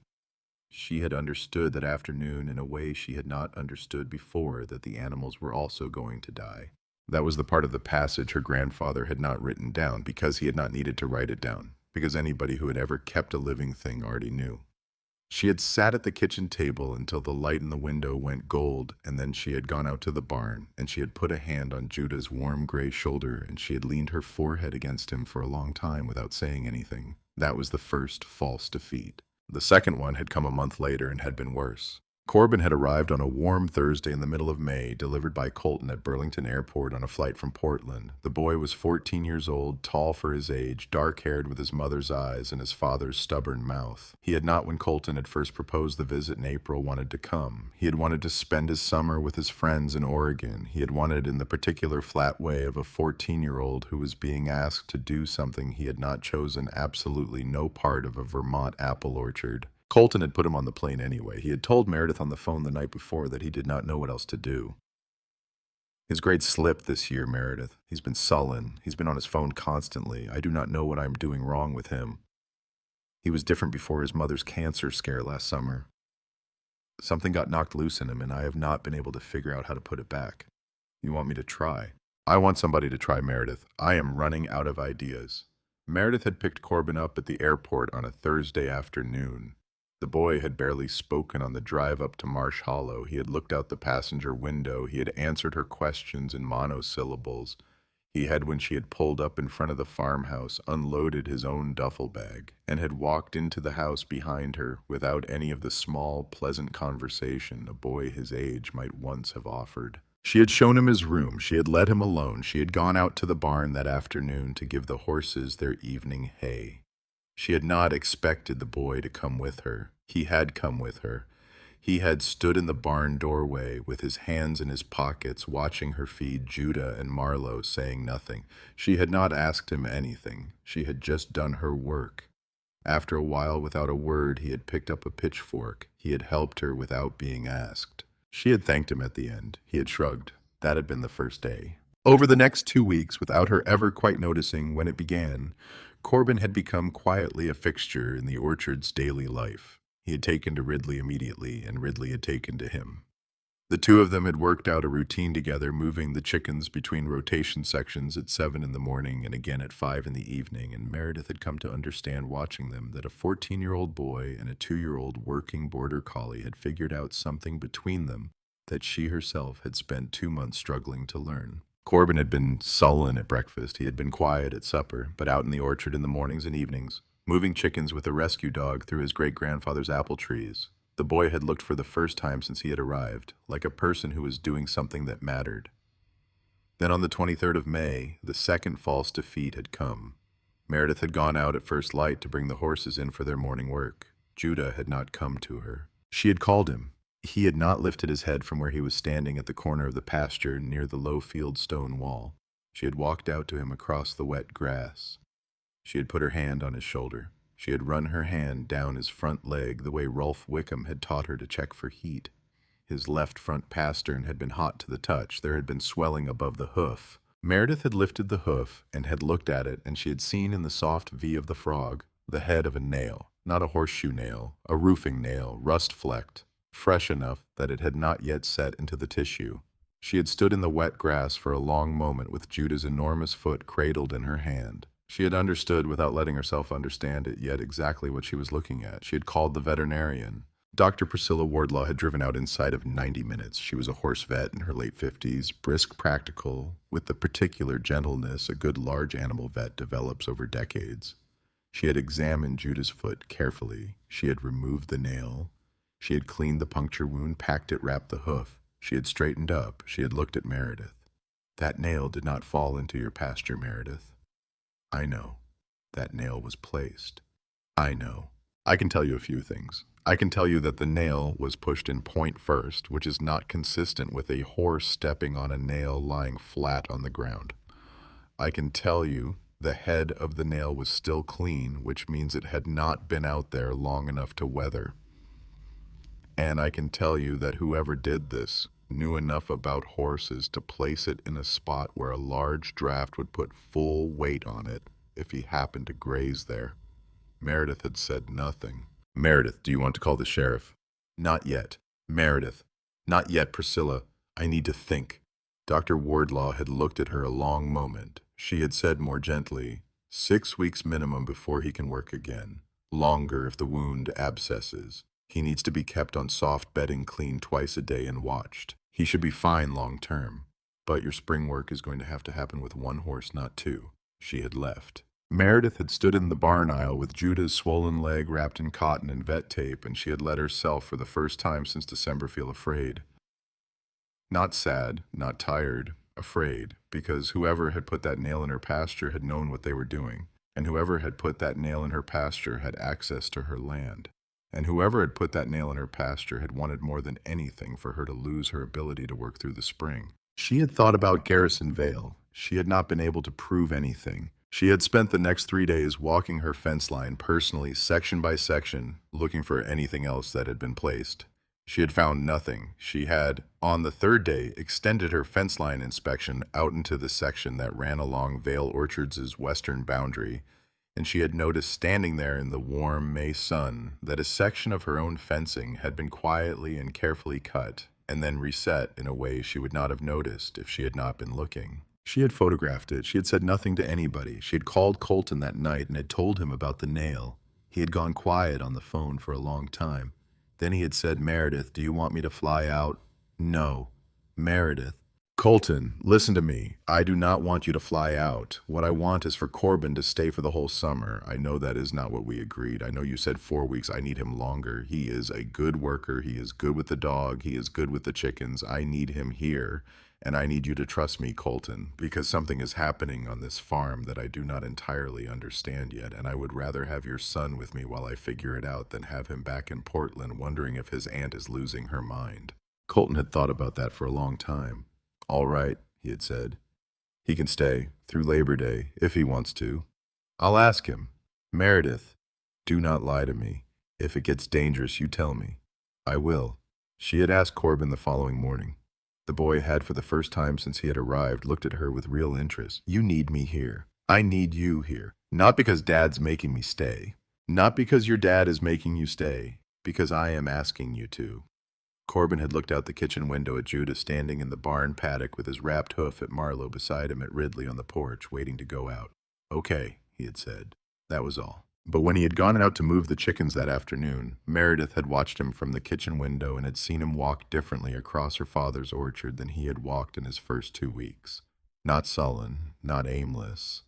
She had understood that afternoon in a way she had not understood before, that the animals were also going to die. That was the part of the passage her grandfather had not written down, because he had not needed to write it down, because anybody who had ever kept a living thing already knew. She had sat at the kitchen table until the light in the window went gold, and then she had gone out to the barn, and she had put a hand on Judah's warm gray shoulder, and she had leaned her forehead against him for a long time without saying anything. That was the first false defeat. The second one had come a month later and had been worse. Corbin had arrived on a warm Thursday in the middle of May, delivered by Colton at Burlington Airport on a flight from Portland. The boy was 14 years old, tall for his age, dark-haired with his mother's eyes and his father's stubborn mouth. He had not, when Colton had first proposed the visit in April, wanted to come. He had wanted to spend his summer with his friends in Oregon. He had wanted in the particular flat way of a 14-year-old who was being asked to do something he had not chosen, absolutely no part of a Vermont apple orchard. Colton had put him on the plane anyway. He had told Meredith on the phone the night before that he did not know what else to do. His grades slipped this year, Meredith. He's been sullen. He's been on his phone constantly. I do not know what I'm doing wrong with him. He was different before his mother's cancer scare last summer. Something got knocked loose in him, and I have not been able to figure out how to put it back. You want me to try? I want somebody to try, Meredith. I am running out of ideas. Meredith had picked Corbin up at the airport on a Thursday afternoon. The boy had barely spoken on the drive up to Marsh Hollow. He had looked out the passenger window. He had answered her questions in monosyllables. He had, when she had pulled up in front of the farmhouse, unloaded his own duffel bag and had walked into the house behind her without any of the small, pleasant conversation a boy his age might once have offered. She had shown him his room. She had let him alone. She had gone out to the barn that afternoon to give the horses their evening hay. She had not expected the boy to come with her. He had come with her. He had stood in the barn doorway with his hands in his pockets, watching her feed Judah and Marlowe, saying nothing. She had not asked him anything. She had just done her work. After a while, without a word, he had picked up a pitchfork. He had helped her without being asked. She had thanked him at the end. He had shrugged. That had been the first day. Over the next 2 weeks, without her ever quite noticing when it began, Corbin had become quietly a fixture in the orchard's daily life. He had taken to Ridley immediately, and Ridley had taken to him. The two of them had worked out a routine together, moving the chickens between rotation sections at 7 in the morning and again at 5 in the evening, and Meredith had come to understand watching them that a 14-year-old boy and a 2-year-old working border collie had figured out something between them that she herself had spent 2 months struggling to learn. Corbin had been sullen at breakfast. He had been quiet at supper, but out in the orchard in the mornings and evenings, moving chickens with a rescue dog through his great-grandfather's apple trees. The boy had looked for the first time since he had arrived, like a person who was doing something that mattered. Then on the 23rd of May, the second false defeat had come. Meredith had gone out at first light to bring the horses in for their morning work. Judah had not come to her. She had called him. He had not lifted his head from where he was standing at the corner of the pasture near the low field stone wall. She had walked out to him across the wet grass. She had put her hand on his shoulder. She had run her hand down his front leg the way Rolf Wickham had taught her to check for heat. His left front pastern had been hot to the touch. There had been swelling above the hoof. Meredith had lifted the hoof and had looked at it, and she had seen in the soft V of the frog the head of a nail, not a horseshoe nail, a roofing nail, rust-flecked, fresh enough that it had not yet set into the tissue. She had stood in the wet grass for a long moment with Judah's enormous foot cradled in her hand. She had understood, without letting herself understand it yet, exactly what she was looking at. She had called the veterinarian. Dr. Priscilla Wardlaw had driven out inside of 90 minutes. She was a horse vet in her late 50s, brisk, practical, with the particular gentleness a good large animal vet develops over decades. She had examined Judah's foot carefully. She had removed the nail. She had cleaned the puncture wound, packed it, wrapped the hoof. She had straightened up. She had looked at Meredith. That nail did not fall into your pasture, Meredith. I know. That nail was placed. I know. I can tell you a few things. I can tell you that the nail was pushed in point first, which is not consistent with a horse stepping on a nail lying flat on the ground. I can tell you the head of the nail was still clean, which means it had not been out there long enough to weather. And I can tell you that whoever did this knew enough about horses to place it in a spot where a large draft would put full weight on it if he happened to graze there. Meredith had said nothing. Meredith, do you want to call the sheriff? Not yet. Meredith. Not yet, Priscilla. I need to think. Dr. Wardlaw had looked at her a long moment. She had said more gently, 6 weeks minimum before he can work again. Longer if the wound abscesses. He needs to be kept on soft bedding, cleaned twice a day, and watched. He should be fine long term. But your spring work is going to have to happen with one horse, not two. She had left. Meredith had stood in the barn aisle with Judah's swollen leg wrapped in cotton and vet tape, and she had let herself for the first time since December feel afraid. Not sad, not tired, afraid, because whoever had put that nail in her pasture had known what they were doing, and whoever had put that nail in her pasture had access to her land. And whoever had put that nail in her pasture had wanted more than anything for her to lose her ability to work through the spring. She had thought about Garrison Vale. She had not been able to prove anything. She had spent the next 3 days walking her fence line personally, section by section, looking for anything else that had been placed. She had found nothing. She had, on the 3rd day, extended her fence line inspection out into the section that ran along Vale Orchards' western boundary, and she had noticed standing there in the warm May sun that a section of her own fencing had been quietly and carefully cut and then reset in a way she would not have noticed if she had not been looking. She had photographed it. She had said nothing to anybody. She had called Colton that night and had told him about the nail. He had gone quiet on the phone for a long time. Then he had said, "Meredith, do you want me to fly out?" "No." "Meredith." "Colton, listen to me. I do not want you to fly out. What I want is for Corbin to stay for the whole summer. I know that is not what we agreed. I know you said 4 weeks. I need him longer. He is a good worker. He is good with the dog. He is good with the chickens. I need him here. And I need you to trust me, Colton, because something is happening on this farm that I do not entirely understand yet, and I would rather have your son with me while I figure it out than have him back in Portland wondering if his aunt is losing her mind." Colton had thought about that for a long time. "All right," he had said. "He can stay through Labor Day if he wants to. I'll ask him." "Meredith, do not lie to me. If it gets dangerous, you tell me." "I will." She had asked Corbin the following morning. The boy had, for the first time since he had arrived, looked at her with real interest. "You need me here. I need you here. Not because Dad's making me stay. Not because your dad is making you stay. Because I am asking you to." Corbin had looked out the kitchen window at Judah standing in the barn paddock with his wrapped hoof at Marlowe beside him at Ridley on the porch, waiting to go out. "Okay," he had said. That was all. But when he had gone out to move the chickens that afternoon, Meredith had watched him from the kitchen window and had seen him walk differently across her father's orchard than he had walked in his first 2 weeks. Not sullen, not aimless,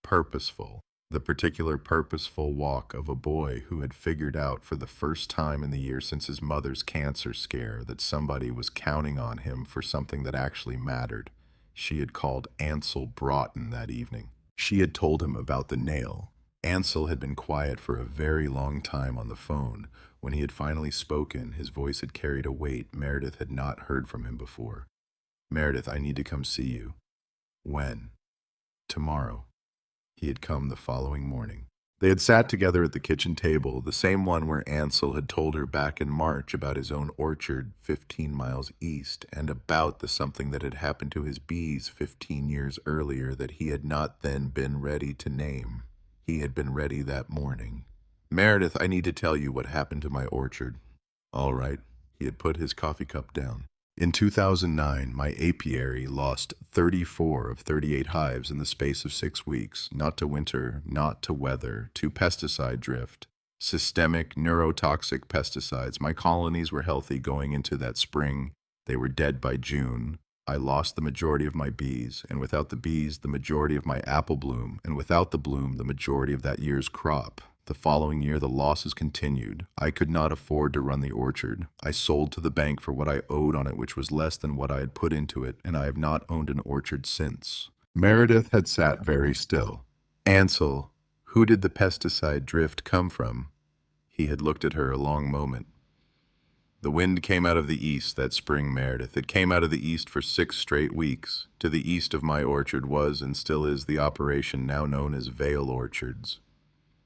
purposeful. The particular purposeful walk of a boy who had figured out for the first time in the year since his mother's cancer scare that somebody was counting on him for something that actually mattered. She had called Ansel Broughton that evening. She had told him about the nail. Ansel had been quiet for a very long time on the phone. When he had finally spoken, his voice had carried a weight Meredith had not heard from him before. "Meredith, I need to come see you." "When?" "Tomorrow." He had come the following morning. They had sat together at the kitchen table, the same one where Ansel had told her back in March about his own orchard 15 miles east, and about the something that had happened to his bees 15 years earlier that he had not then been ready to name. He had been ready that morning. "Meredith, I need to tell you what happened to my orchard." "All right." He had put his coffee cup down. "In 2009, my apiary lost 34 of 38 hives in the space of 6 weeks, not to winter, not to weather, to pesticide drift. Systemic, neurotoxic pesticides. My colonies were healthy going into that spring. They were dead by June. I lost the majority of my bees, and without the bees, the majority of my apple bloom, and without the bloom, the majority of that year's crop. The following year, the losses continued. I could not afford to run the orchard. I sold to the bank for what I owed on it, which was less than what I had put into it, and I have not owned an orchard since." Meredith had sat very still. "Ansel, who did the pesticide drift come from?" He had looked at her a long moment. "The wind came out of the east that spring, Meredith. It came out of the east for 6 straight weeks. To the east of my orchard was and still is the operation now known as Vale Orchards."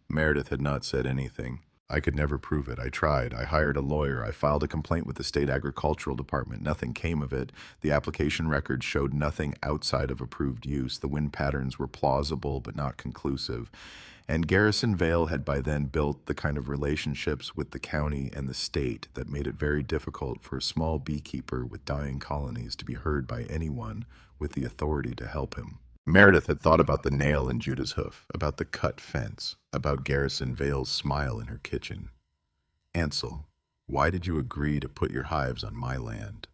Meredith had not said anything. "I could never prove it. I tried. I hired a lawyer. I filed a complaint with the state agricultural department. Nothing came of it. The application records showed nothing outside of approved use. The wind patterns were plausible but not conclusive. And Garrison Vale had by then built the kind of relationships with the county and the state that made it very difficult for a small beekeeper with dying colonies to be heard by anyone with the authority to help him." Meredith had thought about the nail in Judah's hoof, about the cut fence, about Garrison Vale's smile in her kitchen. "Ansel, why did you agree to put your hives on my land?"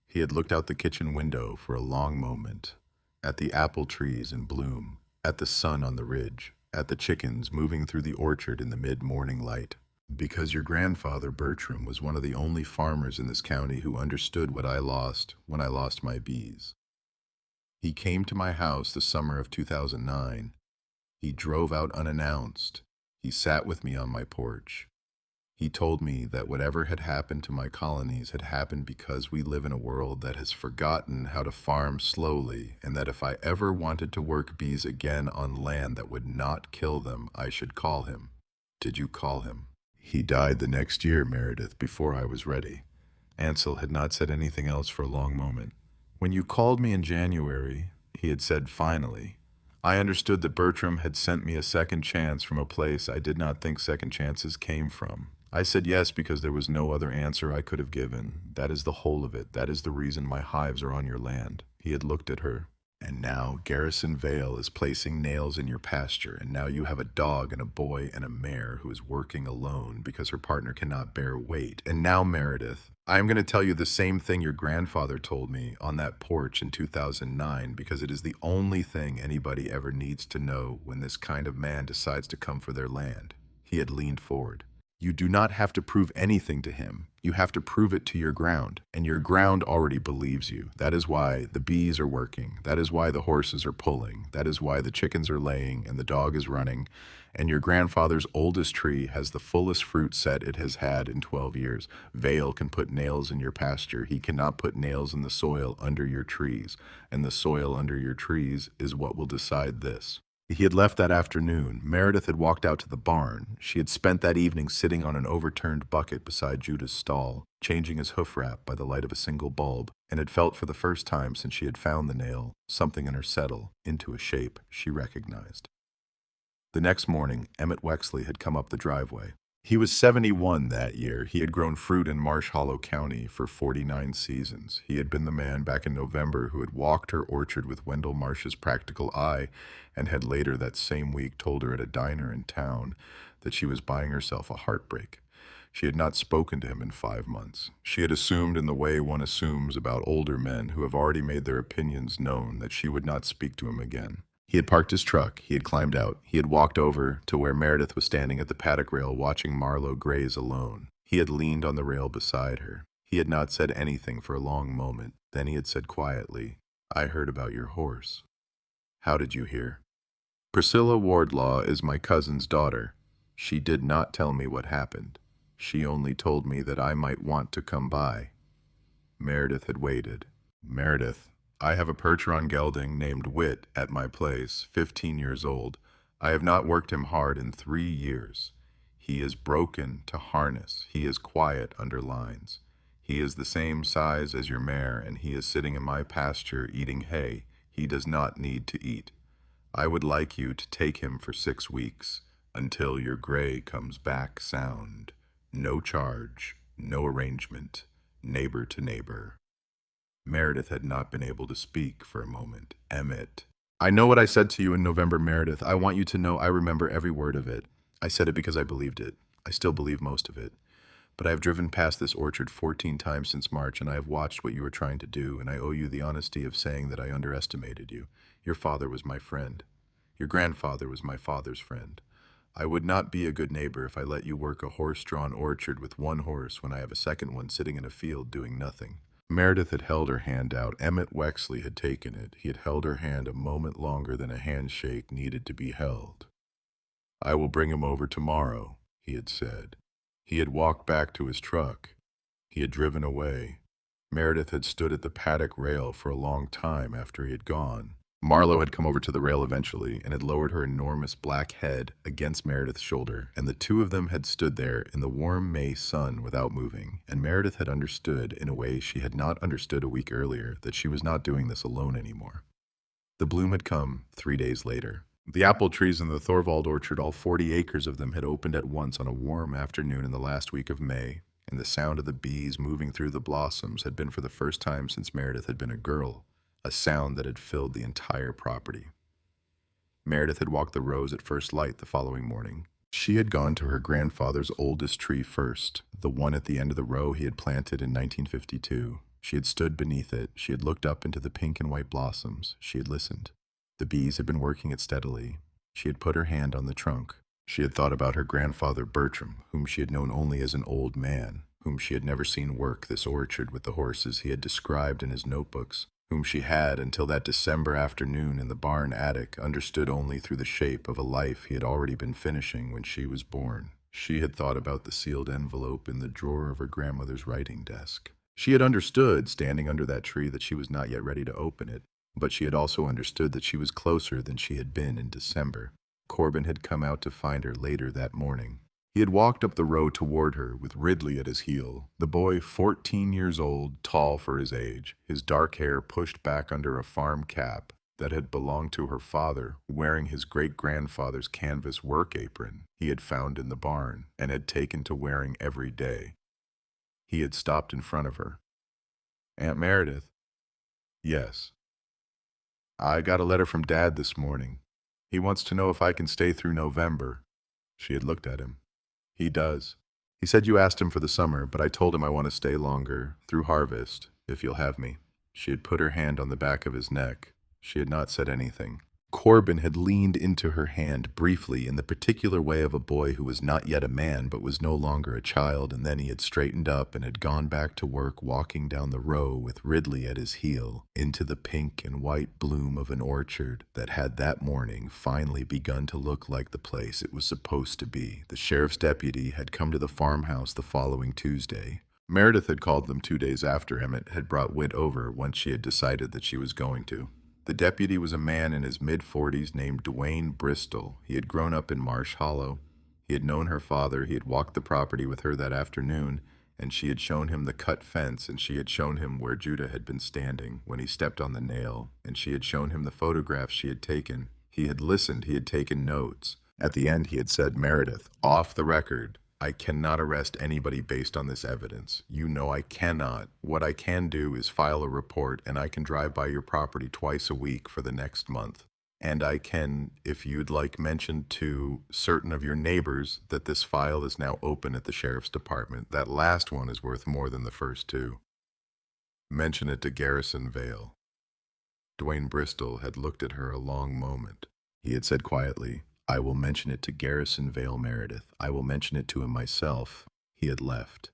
He had looked out the kitchen window for a long moment, at the apple trees in bloom, at the sun on the ridge, at the chickens moving through the orchard in the mid-morning light. "Because your grandfather, Bertram, was one of the only farmers in this county who understood what I lost when I lost my bees. He came to my house the summer of 2009. He drove out unannounced. He sat with me on my porch. He told me that whatever had happened to my colonies had happened because we live in a world that has forgotten how to farm slowly, and that if I ever wanted to work bees again on land that would not kill them, I should call him. Did you call him?" "He died the next year, Meredith, before I was ready." Ansel had not said anything else for a long moment. "When you called me in January," he had said finally, "I understood that Bertram had sent me a second chance from a place I did not think second chances came from. I said yes because there was no other answer I could have given. That is the whole of it. That is the reason my hives are on your land." He had looked at her. And now Garrison Vale is placing nails in your pasture, and now you have a dog and a boy and a mare who is working alone because her partner cannot bear weight. And now, Meredith, I am going to tell you the same thing your grandfather told me on that porch in 2009 because it is the only thing anybody ever needs to know when this kind of man decides to come for their land. He had leaned forward. You do not have to prove anything to him. You have to prove it to your ground, and your ground already believes you. That is why the bees are working. That is why the horses are pulling. That is why the chickens are laying and the dog is running. And your grandfather's oldest tree has the fullest fruit set it has had in 12 years. Vale can put nails in your pasture. He cannot put nails in the soil under your trees. And the soil under your trees is what will decide this. He had left that afternoon. Meredith had walked out to the barn. She had spent that evening sitting on an overturned bucket beside Judah's stall, changing his hoof wrap by the light of a single bulb, and had felt for the first time since she had found the nail, something in her settle, into a shape she recognized. The next morning, Emmett Wexley had come up the driveway. He was 71 that year. He had grown fruit in Marsh Hollow County for 49 seasons. He had been the man back in November who had walked her orchard with Wendell Marsh's practical eye and had later that same week told her at a diner in town that she was buying herself a heartbreak. She had not spoken to him in 5 months. She had assumed in the way one assumes about older men who have already made their opinions known that she would not speak to him again. He had parked his truck. He had climbed out. He had walked over to where Meredith was standing at the paddock rail watching Marlowe graze alone. He had leaned on the rail beside her. He had not said anything for a long moment. Then he had said quietly, "I heard about your horse." "How did you hear?" "Priscilla Wardlaw is my cousin's daughter. She did not tell me what happened. She only told me that I might want to come by." Meredith had waited. "Meredith, I have a Percheron gelding named Wit at my place, 15 years old. I have not worked him hard in 3 years. He is broken to harness. He is quiet under lines. He is the same size as your mare, and he is sitting in my pasture eating hay. He does not need to eat. I would like you to take him for 6 weeks, until your gray comes back sound. No charge, no arrangement, neighbor to neighbor." Meredith had not been able to speak for a moment. "Emmett, I know what I said to you in November, Meredith. I want you to know I remember every word of it. I said it because I believed it. I still believe most of it. But I have driven past this orchard 14 times since March, and I have watched what you were trying to do, and I owe you the honesty of saying that I underestimated you. Your father was my friend. Your grandfather was my father's friend. I would not be a good neighbor if I let you work a horse-drawn orchard with one horse when I have a second one sitting in a field doing nothing." Meredith had held her hand out. Emmett Wexley had taken it. He had held her hand a moment longer than a handshake needed to be held. "I will bring him over tomorrow," he had said. He had walked back to his truck. He had driven away. Meredith had stood at the paddock rail for a long time after he had gone. Marlowe had come over to the rail eventually and had lowered her enormous black head against Meredith's shoulder, and the two of them had stood there in the warm May sun without moving, and Meredith had understood, in a way she had not understood a week earlier, that she was not doing this alone anymore. The bloom had come 3 days later. The apple trees in the Thorvald orchard, all 40 acres of them, had opened at once on a warm afternoon in the last week of May, and the sound of the bees moving through the blossoms had been for the first time since Meredith had been a girl, a sound that had filled the entire property. Meredith had walked the rows at first light the following morning. She had gone to her grandfather's oldest tree first, the one at the end of the row he had planted in 1952. She had stood beneath it. She had looked up into the pink and white blossoms. She had listened. The bees had been working it steadily. She had put her hand on the trunk. She had thought about her grandfather Bertram, whom she had known only as an old man, whom she had never seen work this orchard with the horses he had described in his notebooks, whom she had, until that December afternoon in the barn attic, understood only through the shape of a life he had already been finishing when she was born. She had thought about the sealed envelope in the drawer of her grandmother's writing desk. She had understood, standing under that tree, that she was not yet ready to open it, but she had also understood that she was closer than she had been in December. Corbin had come out to find her later that morning. He had walked up the road toward her, with Ridley at his heel, the boy 14 years old, tall for his age, his dark hair pushed back under a farm cap that had belonged to her father, wearing his great-grandfather's canvas work apron he had found in the barn and had taken to wearing every day. He had stopped in front of her. "Aunt Meredith?" "Yes." I got a letter from Dad this morning. He wants to know if I can stay through November. She had looked at him. He does. He said you asked him for the summer, but I told him I want to stay longer, through harvest, if you'll have me. She had put her hand on the back of his neck. She had not said anything. Corbin had leaned into her hand briefly in the particular way of a boy who was not yet a man but was no longer a child, and then he had straightened up and had gone back to work walking down the row with Ridley at his heel into the pink and white bloom of an orchard that had that morning finally begun to look like the place it was supposed to be. The sheriff's deputy had come to the farmhouse the following Tuesday. Meredith had called them 2 days after Emmett had brought Whit over once she had decided that she was going to. The deputy was a man in his mid-40s named Dwayne Bristol. He had grown up in Marsh Hollow. He had known her father. He had walked the property with her that afternoon, and she had shown him the cut fence, and she had shown him where Judah had been standing when he stepped on the nail, and she had shown him the photographs she had taken. He had listened. He had taken notes. At the end, he had said, "Meredith, off the record, I cannot arrest anybody based on this evidence. You know I cannot. What I can do is file a report, and I can drive by your property twice a week for the next month. And I can, if you'd like, mention to certain of your neighbors that this file is now open at the sheriff's department. That last one is worth more than the first two. Mention it to Garrison Vale." Dwayne Bristol had looked at her a long moment. He had said quietly, "I will mention it to Garrison Vale, Meredith. I will mention it to him myself." He had left.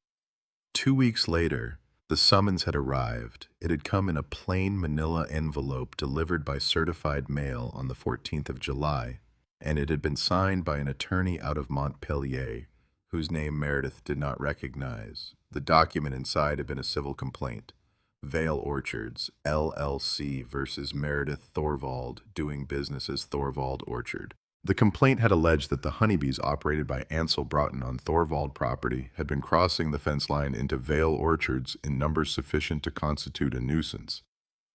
2 weeks later, the summons had arrived. It had come in a plain manila envelope delivered by certified mail on the 14th of July, and it had been signed by an attorney out of Montpelier, whose name Meredith did not recognize. The document inside had been a civil complaint. Vale Orchards, LLC versus Meredith Thorvald, doing business as Thorvald Orchard. The complaint had alleged that the honeybees operated by Ansel Broughton on Thorvald property had been crossing the fence line into Vale Orchards in numbers sufficient to constitute a nuisance,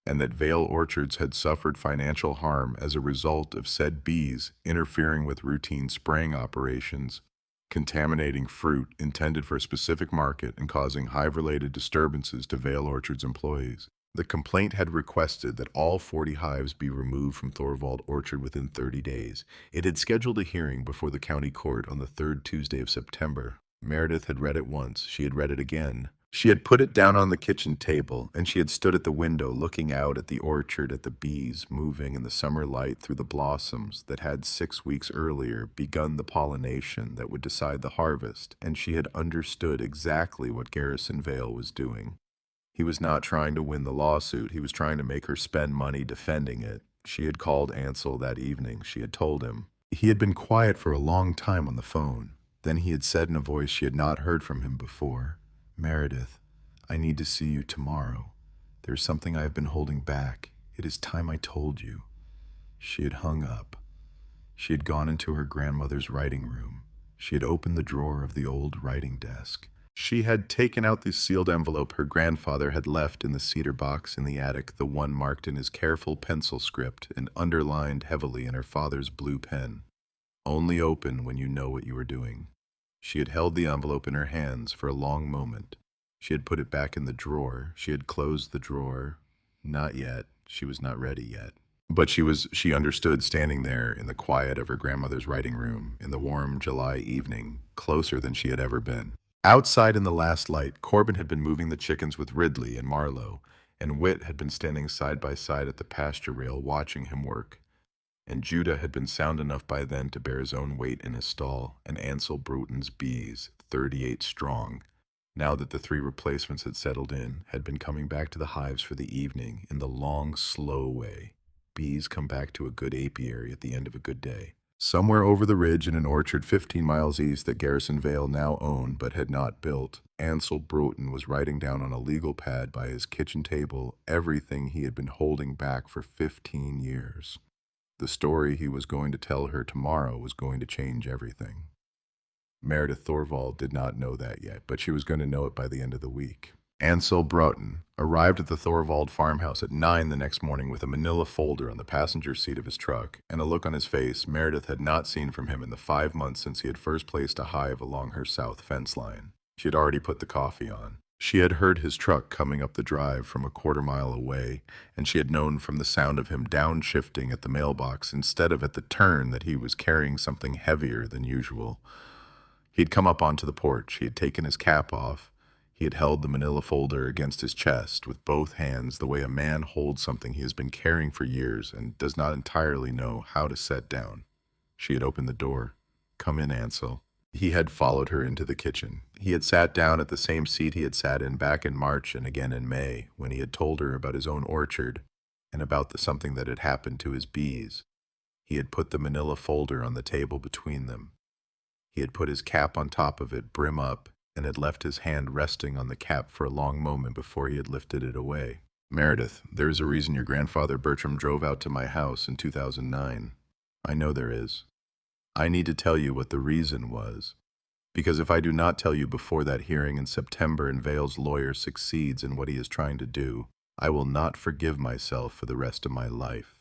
and that Vale Orchards had suffered financial harm as a result of said bees interfering with routine spraying operations, contaminating fruit intended for a specific market, and causing hive-related disturbances to Vale Orchards employees. The complaint had requested that all 40 hives be removed from Thorvald Orchard within 30 days. It had scheduled a hearing before the county court on the 3rd Tuesday of September. Meredith had read it once. She had read it again. She had put it down on the kitchen table, and she had stood at the window looking out at the orchard, at the bees moving in the summer light through the blossoms that had 6 weeks earlier begun the pollination that would decide the harvest, and she had understood exactly what Garrison Vale was doing. He was not trying to win the lawsuit. He was trying to make her spend money defending it. She had called Ansel that evening. She had told him. He had been quiet for a long time on the phone. Then he had said in a voice she had not heard from him before, "Meredith, I need to see you tomorrow. There is something I have been holding back. It is time I told you." She had hung up. She had gone into her grandmother's writing room. She had opened the drawer of the old writing desk. She had taken out the sealed envelope her grandfather had left in the cedar box in the attic, the one marked in his careful pencil script and underlined heavily in her father's blue pen. "Only open when you know what you are doing." She had held the envelope in her hands for a long moment. She had put it back in the drawer. She had closed the drawer. Not yet. She was not ready yet. But she understood standing there in the quiet of her grandmother's writing room in the warm July evening, closer than she had ever been. Outside in the last light, Corbin had been moving the chickens with Ridley and Marlowe, and Whit had been standing side by side at the pasture rail watching him work. And Judah had been sound enough by then to bear his own weight in his stall, and Ansel Bruton's bees, 38 strong, now that the 3 replacements had settled in, had been coming back to the hives for the evening in the long, slow way. Bees come back to a good apiary at the end of a good day. Somewhere over the ridge in an orchard 15 miles east that Garrison Vale now owned but had not built, Ansel Bruton was writing down on a legal pad by his kitchen table everything he had been holding back for 15 years. The story he was going to tell her tomorrow was going to change everything. Meredith Thorvald did not know that yet, but she was going to know it by the end of the week. Ansel Broughton arrived at the Thorvald farmhouse at 9 the next morning with a manila folder on the passenger seat of his truck and a look on his face Meredith had not seen from him in the 5 months since he had first placed a hive along her south fence line. She had already put the coffee on. She had heard his truck coming up the drive from a quarter-mile away, and she had known from the sound of him downshifting at the mailbox instead of at the turn that he was carrying something heavier than usual. He'd come up onto the porch. He had taken his cap off. He had held the manila folder against his chest with both hands, the way a man holds something he has been carrying for years and does not entirely know how to set down. She had opened the door. "Come in, Ansel." He had followed her into the kitchen. He had sat down at the same seat he had sat in back in March and again in May, when he had told her about his own orchard and about the something that had happened to his bees. He had put the manila folder on the table between them. He had put his cap on top of it, brim up, and had left his hand resting on the cap for a long moment before he had lifted it away. "Meredith, there is a reason your grandfather Bertram drove out to my house in 2009. I know there is. I need to tell you what the reason was. Because if I do not tell you before that hearing in September and Vale's lawyer succeeds in what he is trying to do, I will not forgive myself for the rest of my life."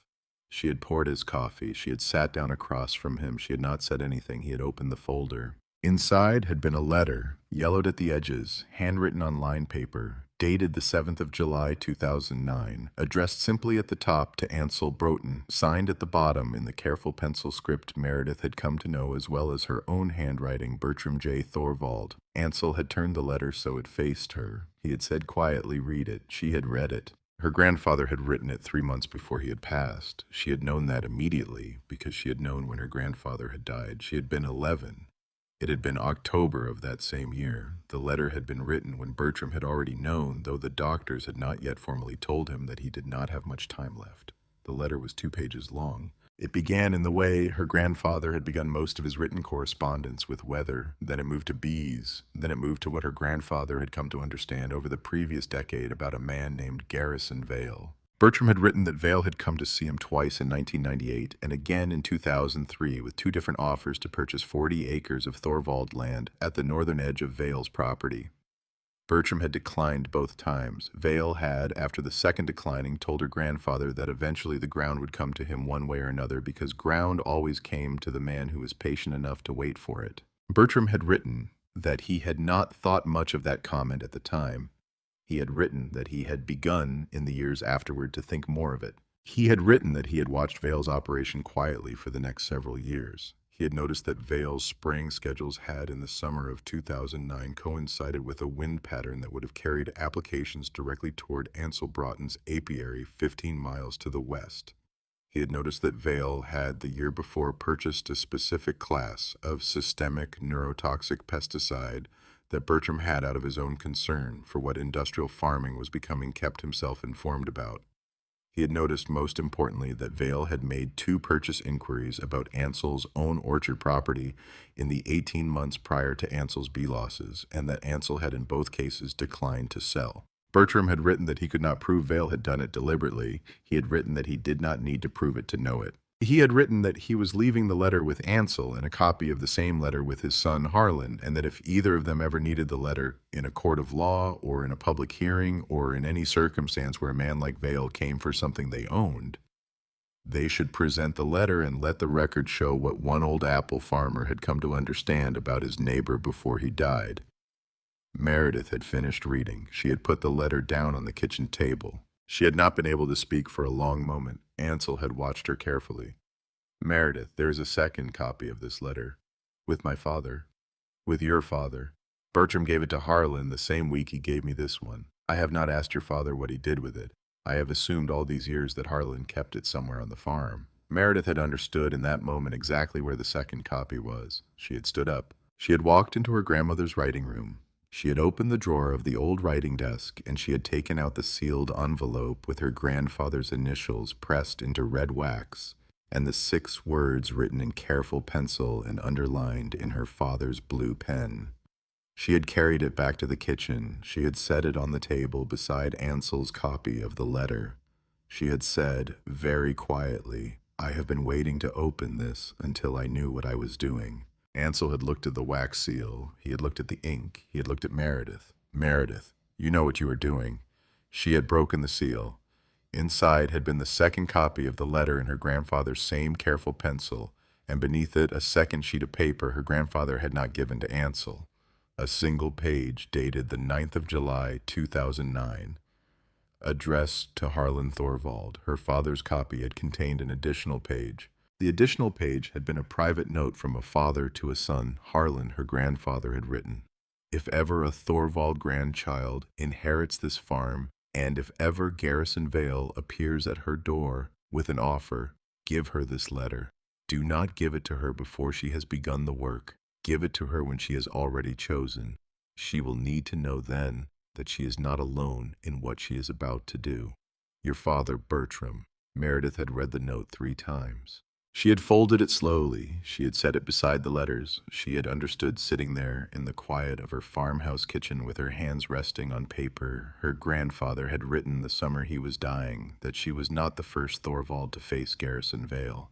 She had poured his coffee. She had sat down across from him. She had not said anything. He had opened the folder. Inside had been a letter, yellowed at the edges, handwritten on lined paper, dated the 7th of July, 2009, addressed simply at the top to Ansel Broughton, signed at the bottom in the careful pencil script Meredith had come to know as well as her own handwriting, Bertram J. Thorvald. Ansel had turned the letter so it faced her. He had said quietly, "Read it." She had read it. Her grandfather had written it 3 months before he had passed. She had known that immediately because she had known when her grandfather had died. She had been 11. It had been October of that same year. The letter had been written when Bertram had already known, though the doctors had not yet formally told him that he did not have much time left. The letter was 2 pages long. It began in the way her grandfather had begun most of his written correspondence, with weather. Then it moved to bees. Then it moved to what her grandfather had come to understand over the previous decade about a man named Garrison Vale. Bertram had written that Vale had come to see him twice in 1998 and again in 2003 with 2 different offers to purchase 40 acres of Thorvald land at the northern edge of Vale's property. Bertram had declined both times. Vale had, after the second declining, told her grandfather that eventually the ground would come to him one way or another because ground always came to the man who was patient enough to wait for it. Bertram had written that he had not thought much of that comment at the time. He had written that he had begun in the years afterward to think more of it. He had written that he had watched Vale's operation quietly for the next several years. He had noticed that Vale's spraying schedules had, in the summer of 2009, coincided with a wind pattern that would have carried applications directly toward Ansel Broughton's apiary 15 miles to the west. He had noticed that Vale had, the year before, purchased a specific class of systemic neurotoxic pesticide that Bertram had out of his own concern for what industrial farming was becoming kept himself informed about. He had noticed, most importantly, that Vale had made 2 purchase inquiries about Ansel's own orchard property in the 18 months prior to Ansel's bee losses, and that Ansel had in both cases declined to sell. Bertram had written that he could not prove Vale had done it deliberately. He had written that he did not need to prove it to know it. He had written that he was leaving the letter with Ansel and a copy of the same letter with his son Harlan, and that if either of them ever needed the letter in a court of law or in a public hearing or in any circumstance where a man like Vale came for something they owned, they should present the letter and let the record show what one old apple farmer had come to understand about his neighbor before he died. Meredith had finished reading. She had put the letter down on the kitchen table. She had not been able to speak for a long moment. Ansel had watched her carefully. "Meredith, there is a second copy of this letter. With my father. With your father. Bertram gave it to Harlan the same week he gave me this one. I have not asked your father what he did with it. I have assumed all these years that Harlan kept it somewhere on the farm." Meredith had understood in that moment exactly where the second copy was. She had stood up. She had walked into her grandmother's writing room. She had opened the drawer of the old writing desk, and she had taken out the sealed envelope with her grandfather's initials pressed into red wax, and the 6 words written in careful pencil and underlined in her father's blue pen. She had carried it back to the kitchen. She had set it on the table beside Ansel's copy of the letter. She had said, very quietly, "I have been waiting to open this until I knew what I was doing." Ansel had looked at the wax seal. He had looked at the ink. He had looked at Meredith. "Meredith, you know what you are doing." She had broken the seal. Inside had been the second copy of the letter in her grandfather's same careful pencil, and beneath it a second sheet of paper her grandfather had not given to Ansel. A single page dated the 9th of July, 2009, addressed to Harlan Thorvald. Her father's copy had contained an additional page. The additional page had been a private note from a father to a son. Harlan, her grandfather, had written, "If ever a Thorvald grandchild inherits this farm, and if ever Garrison Vale appears at her door with an offer, give her this letter. Do not give it to her before she has begun the work. Give it to her when she has already chosen. She will need to know then that she is not alone in what she is about to do. Your father, Bertram." Meredith had read the note 3 times. She had folded it slowly. She had set it beside the letters. She had understood, sitting there in the quiet of her farmhouse kitchen with her hands resting on paper. Her grandfather had written the summer he was dying that she was not the first Thorvald to face Garrison Vale.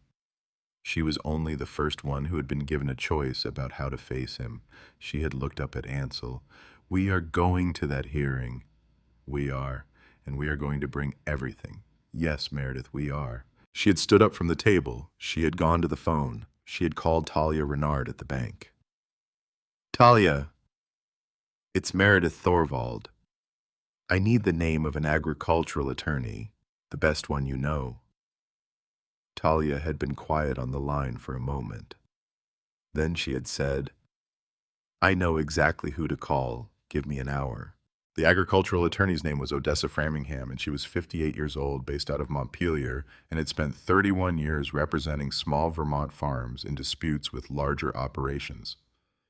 She was only the first one who had been given a choice about how to face him. She had looked up at Ansel. "We are going to that hearing." "We are, and we are going to bring everything." "Yes, Meredith, we are." She had stood up from the table. She had gone to the phone. She had called Talia Renard at the bank. "Talia, it's Meredith Thorvald. I need the name of an agricultural attorney, the best one you know." Talia had been quiet on the line for a moment. Then she had said, "I know exactly who to call. Give me an hour." The agricultural attorney's name was Odessa Framingham, and she was 58 years old, based out of Montpelier, and had spent 31 years representing small Vermont farms in disputes with larger operations.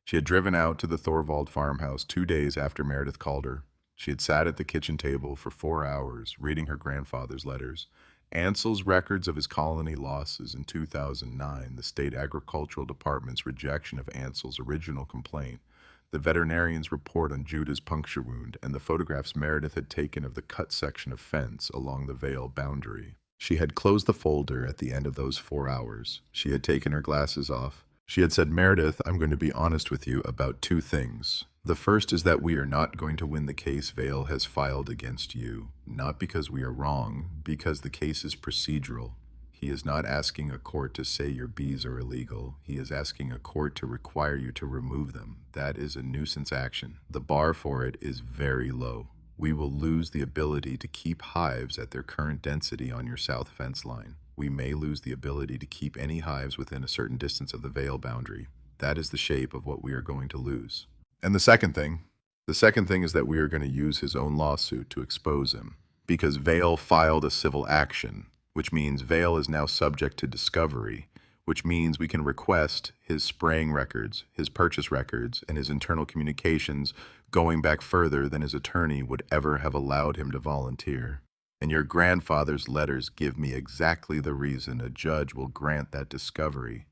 She had driven out to the Thorvald farmhouse 2 days after Meredith called her. She had sat at the kitchen table for 4 hours, reading her grandfather's letters, Ansel's records of his colony losses in 2009, the state agricultural department's rejection of Ansel's original complaint, the veterinarian's report on Judah's puncture wound, and the photographs Meredith had taken of the cut section of fence along the Vale boundary. She had closed the folder at the end of those 4 hours. She had taken her glasses off. She had said, "Meredith, I'm going to be honest with you about 2 things. The first is that we are not going to win the case Vale has filed against you, not because we are wrong, because the case is procedural. He is not asking a court to say your bees are illegal. He is asking a court to require you to remove them. That is a nuisance action. The bar for it is very low. We will lose the ability to keep hives at their current density on your south fence line. We may lose the ability to keep any hives within a certain distance of the Vale boundary. That is the shape of what we are going to lose. And the second thing is that we are going to use his own lawsuit to expose him, because Vale filed a civil action, which means Vale is now subject to discovery, which means we can request his spraying records, his purchase records, and his internal communications going back further than his attorney would ever have allowed him to volunteer. And your grandfather's letters give me exactly the reason a judge will grant that discovery.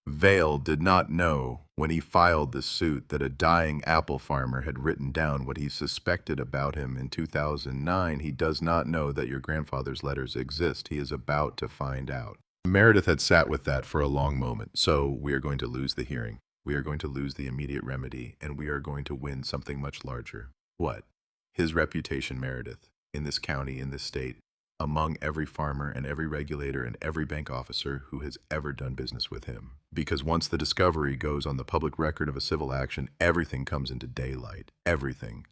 Vale did not know when he filed the suit that a dying apple farmer had written down what he suspected about him in 2009. He does not know that your grandfather's letters exist. He is about to find out." Meredith had sat with that for a long moment. "So we are going to lose the hearing. We are going to lose the immediate remedy, and we are going to win something much larger." "What?" "His reputation, Meredith, in this county, in this state, among every farmer and every regulator and every bank officer who has ever done business with him. Because once the discovery goes on the public record of a civil action, everything comes into daylight. Everything."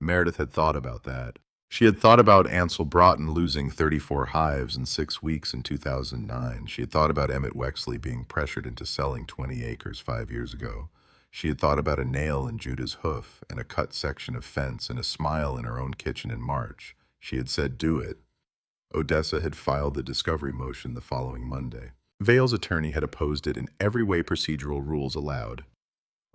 Meredith had thought about that. She had thought about Ansel Broughton losing 34 hives in 6 weeks in 2009. She had thought about Emmett Wexley being pressured into selling 20 acres 5 years ago. She had thought about a nail in Judah's hoof and a cut section of fence and a smile in her own kitchen in March. She had said, "Do it." Odessa had filed the discovery motion the following Monday. Vale's attorney had opposed it in every way procedural rules allowed.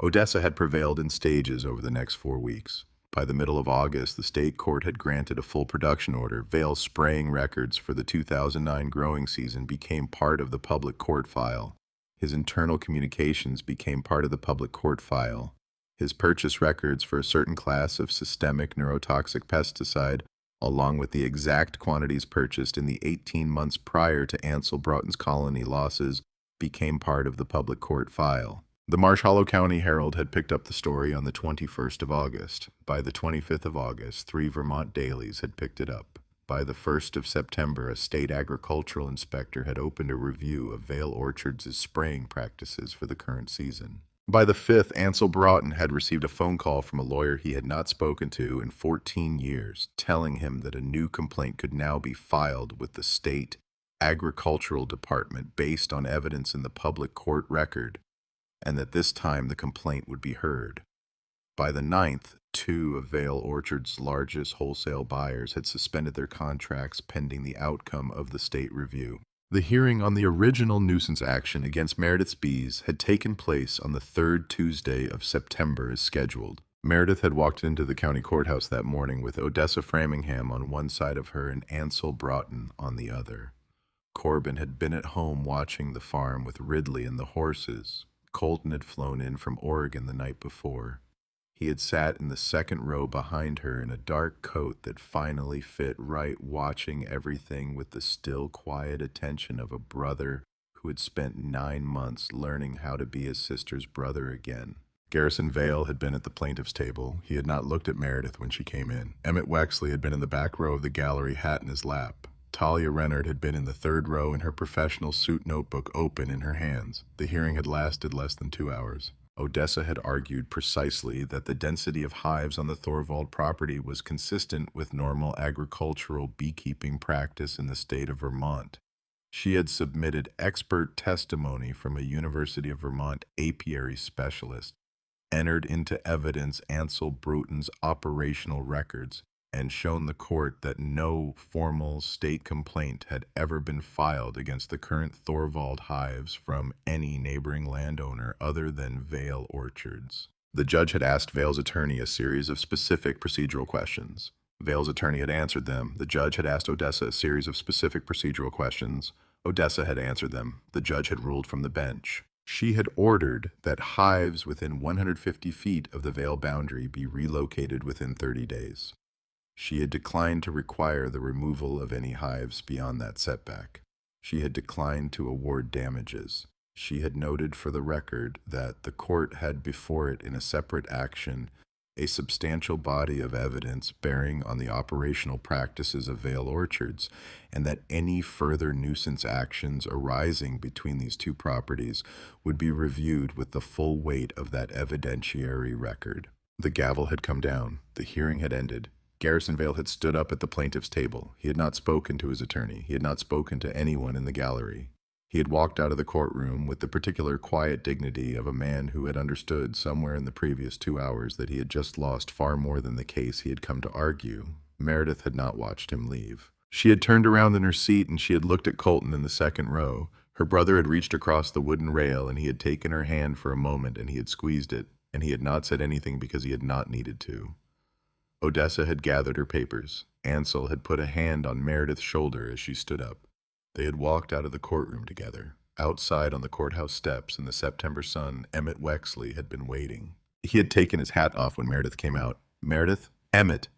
Odessa had prevailed in stages over the next 4 weeks. By the middle of August, the state court had granted a full production order. Vale's spraying records for the 2009 growing season became part of the public court file. His internal communications became part of the public court file. His purchase records for a certain class of systemic neurotoxic pesticide, along with the exact quantities purchased in the 18 months prior to Ansel Broughton's colony losses, became part of the public court file. The Marsh Hollow County Herald had picked up the story on the 21st of August. By the 25th of August, 3 Vermont dailies had picked it up. By the 1st of September, a state agricultural inspector had opened a review of Vale Orchards' spraying practices for the current season. By the 5th, Ansel Broughton had received a phone call from a lawyer he had not spoken to in 14 years, telling him that a new complaint could now be filed with the state agricultural department based on evidence in the public court record, and that this time the complaint would be heard. By the 9th, two of Vale Orchard's largest wholesale buyers had suspended their contracts pending the outcome of the state review. The hearing on the original nuisance action against Meredith's bees had taken place on the third Tuesday of September as scheduled. Meredith had walked into the county courthouse that morning with Odessa Framingham on one side of her and Ansel Broughton on the other. Corbin had been at home watching the farm with Ridley and the horses. Colton had flown in from Oregon the night before. He had sat in the second row behind her in a dark coat that finally fit right, watching everything with the still, quiet attention of a brother who had spent 9 months learning how to be his sister's brother again. Garrison Vale had been at the plaintiff's table. He had not looked at Meredith when she came in. Emmett Wexley had been in the back row of the gallery, hat in his lap. Talia Rennard had been in the third row in her professional suit notebook open in her hands. The hearing had lasted less than 2 hours. Odessa had argued precisely that the density of hives on the Thorvald property was consistent with normal agricultural beekeeping practice in the state of Vermont. She had submitted expert testimony from a University of Vermont apiary specialist, entered into evidence Ansel Broughton's operational records, and shown the court that no formal state complaint had ever been filed against the current Thorvald hives from any neighboring landowner other than Vale Orchards. The judge had asked Vale's attorney a series of specific procedural questions. Vale's attorney had answered them. The judge had asked Odessa a series of specific procedural questions. Odessa had answered them. The judge had ruled from the bench. She had ordered that hives within 150 feet of the Vale boundary be relocated within 30 days. She had declined to require the removal of any hives beyond that setback. She had declined to award damages. She had noted for the record that the court had before it in a separate action a substantial body of evidence bearing on the operational practices of Vale Orchards, and that any further nuisance actions arising between these two properties would be reviewed with the full weight of that evidentiary record. The gavel had come down. The hearing had ended. Garrison Vale had stood up at the plaintiff's table. He had not spoken to his attorney. He had not spoken to anyone in the gallery. He had walked out of the courtroom with the particular quiet dignity of a man who had understood somewhere in the previous 2 hours that he had just lost far more than the case he had come to argue. Meredith had not watched him leave. She had turned around in her seat and she had looked at Colton in the second row. Her brother had reached across the wooden rail and he had taken her hand for a moment and he had squeezed it, and he had not said anything because he had not needed to. Odessa had gathered her papers. Ansel had put a hand on Meredith's shoulder as she stood up. They had walked out of the courtroom together. Outside on the courthouse steps in the September sun, Emmett Wexley had been waiting. He had taken his hat off when Meredith came out. "Meredith, Emmett,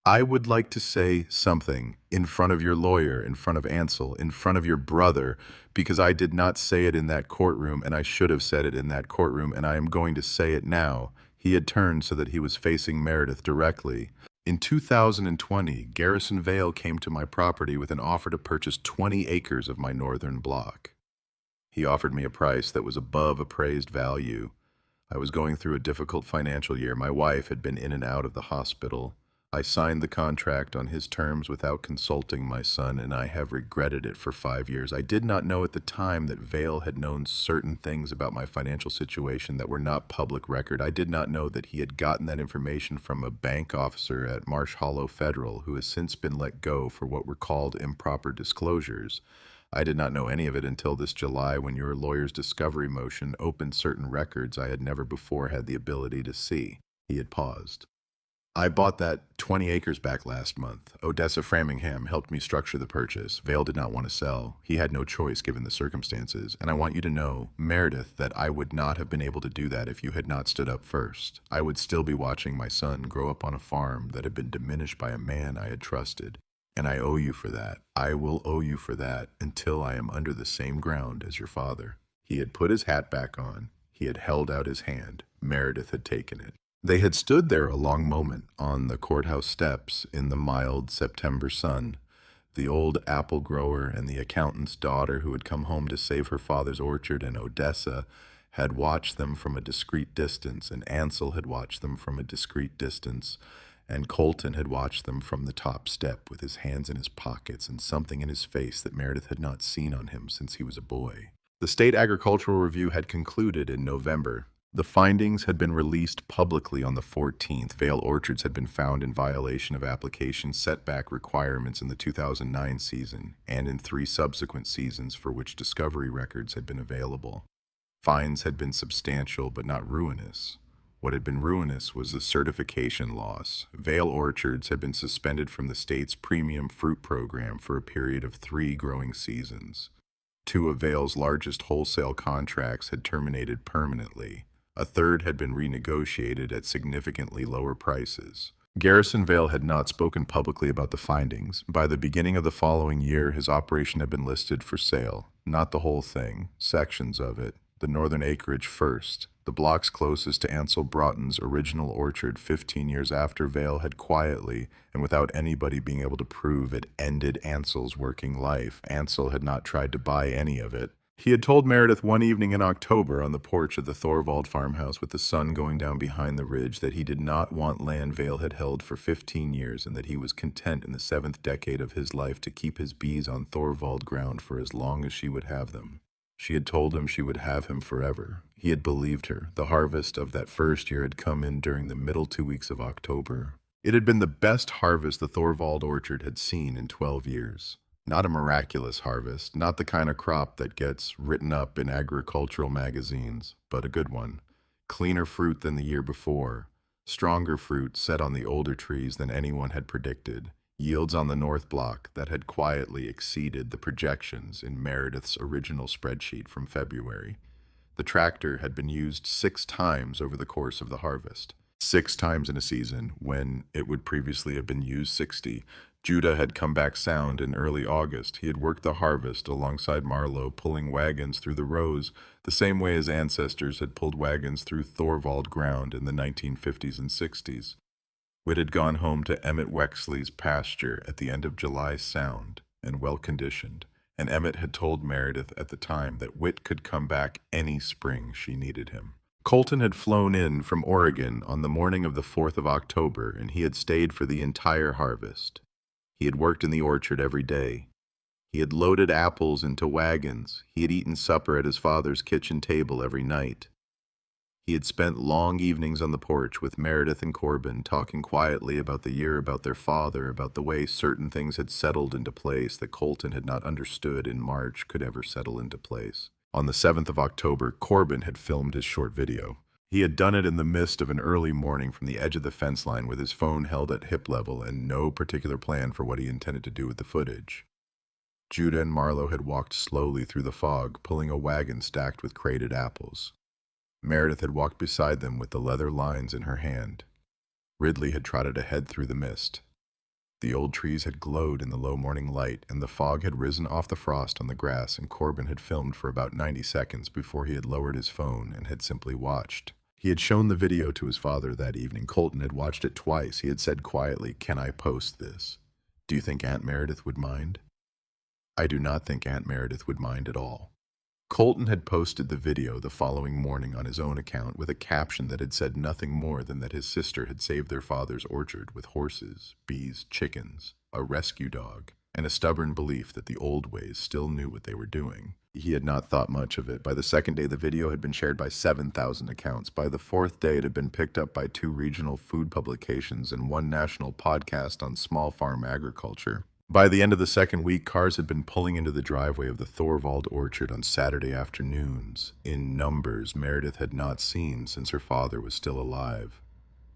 I would like to say something in front of your lawyer, in front of Ansel, in front of your brother, because I did not say it in that courtroom, and I should have said it in that courtroom, and I am going to say it now." He had turned so that he was facing Meredith directly. "In 2020, Garrison Vale came to my property with an offer to purchase 20 acres of my northern block. He offered me a price that was above appraised value. I was going through a difficult financial year. My wife had been in and out of the hospital. I signed the contract on his terms without consulting my son, and I have regretted it for 5 years. I did not know at the time that Vale had known certain things about my financial situation that were not public record. I did not know that he had gotten that information from a bank officer at Marsh Hollow Federal who has since been let go for what were called improper disclosures. I did not know any of it until this July when your lawyer's discovery motion opened certain records I had never before had the ability to see." He had paused. "I bought that 20 acres back last month. Odessa Framingham helped me structure the purchase. Vale did not want to sell. He had no choice given the circumstances. And I want you to know, Meredith, that I would not have been able to do that if you had not stood up first. I would still be watching my son grow up on a farm that had been diminished by a man I had trusted. And I owe you for that. I will owe you for that until I am under the same ground as your father." He had put his hat back on. He had held out his hand. Meredith had taken it. They had stood there a long moment on the courthouse steps in the mild September sun. The old apple grower and the accountant's daughter who had come home to save her father's orchard, and Odessa had watched them from a discreet distance, and Ansel had watched them from a discreet distance, and Colton had watched them from the top step with his hands in his pockets and something in his face that Meredith had not seen on him since he was a boy. The State Agricultural Review had concluded in November. The findings had been released publicly on the 14th. Vale orchards had been found in violation of application setback requirements in the 2009 season and in 3 subsequent seasons for which discovery records had been available. Fines had been substantial but not ruinous. What had been ruinous was the certification loss. Vale orchards had been suspended from the state's premium fruit program for a period of 3 growing seasons. 2 of Vale's largest wholesale contracts had terminated permanently. A third had been renegotiated at significantly lower prices. Garrison Vale had not spoken publicly about the findings. By the beginning of the following year, his operation had been listed for sale. Not the whole thing, sections of it. The northern acreage first. The blocks closest to Ansel Broughton's original orchard 15 years after Vale had quietly, and without anybody being able to prove it, ended Ansel's working life. Ansel had not tried to buy any of it. He had told Meredith one evening in October on the porch of the Thorvald farmhouse with the sun going down behind the ridge that he did not want land Vale had held for 15 years and that he was content in the 7th decade of his life to keep his bees on Thorvald ground for as long as she would have them. She had told him she would have him forever. He had believed her. The harvest of that first year had come in during the middle 2 weeks of October. It had been the best harvest the Thorvald orchard had seen in 12 years. Not a miraculous harvest, not the kind of crop that gets written up in agricultural magazines, but a good one. Cleaner fruit than the year before. Stronger fruit set on the older trees than anyone had predicted. Yields on the North Block that had quietly exceeded the projections in Meredith's original spreadsheet from February. The tractor had been used 6 times over the course of the harvest. 6 times in a season, when it would previously have been used 60. Judah had come back sound in early August. He had worked the harvest alongside Marlowe, pulling wagons through the rows, the same way his ancestors had pulled wagons through Thorvald ground in the 1950s and 60s. Whit had gone home to Emmett Wexley's pasture at the end of July sound and well-conditioned, and Emmett had told Meredith at the time that Whit could come back any spring she needed him. Colton had flown in from Oregon on the morning of the 4th of October, and he had stayed for the entire harvest. He had worked in the orchard every day. He had loaded apples into wagons. He had eaten supper at his father's kitchen table every night. He had spent long evenings on the porch with Meredith and Corbin, talking quietly about the year, about their father, about the way certain things had settled into place that Colton had not understood in March could ever settle into place. On the 7th of October, Corbin had filmed his short video. He had done it in the mist of an early morning from the edge of the fence line with his phone held at hip level and no particular plan for what he intended to do with the footage. Judah and Marlowe had walked slowly through the fog, pulling a wagon stacked with crated apples. Meredith had walked beside them with the leather lines in her hand. Ridley had trotted ahead through the mist. The old trees had glowed in the low morning light, and the fog had risen off the frost on the grass, and Corbin had filmed for about 90 seconds before he had lowered his phone and had simply watched. He had shown the video to his father that evening. Colton had watched it twice. He had said quietly, "Can I post this? Do you think Aunt Meredith would mind?" I do not think Aunt Meredith would mind at all. Colton had posted the video the following morning on his own account with a caption that had said nothing more than that his sister had saved their father's orchard with horses, bees, chickens, a rescue dog, and a stubborn belief that the old ways still knew what they were doing. He had not thought much of it. By the second day, the video had been shared by 7,000 accounts. By the 4th day, it had been picked up by 2 regional food publications and 1 national podcast on small farm agriculture. By the end of the 2nd week, cars had been pulling into the driveway of the Thorvald orchard on Saturday afternoons, in numbers Meredith had not seen since her father was still alive.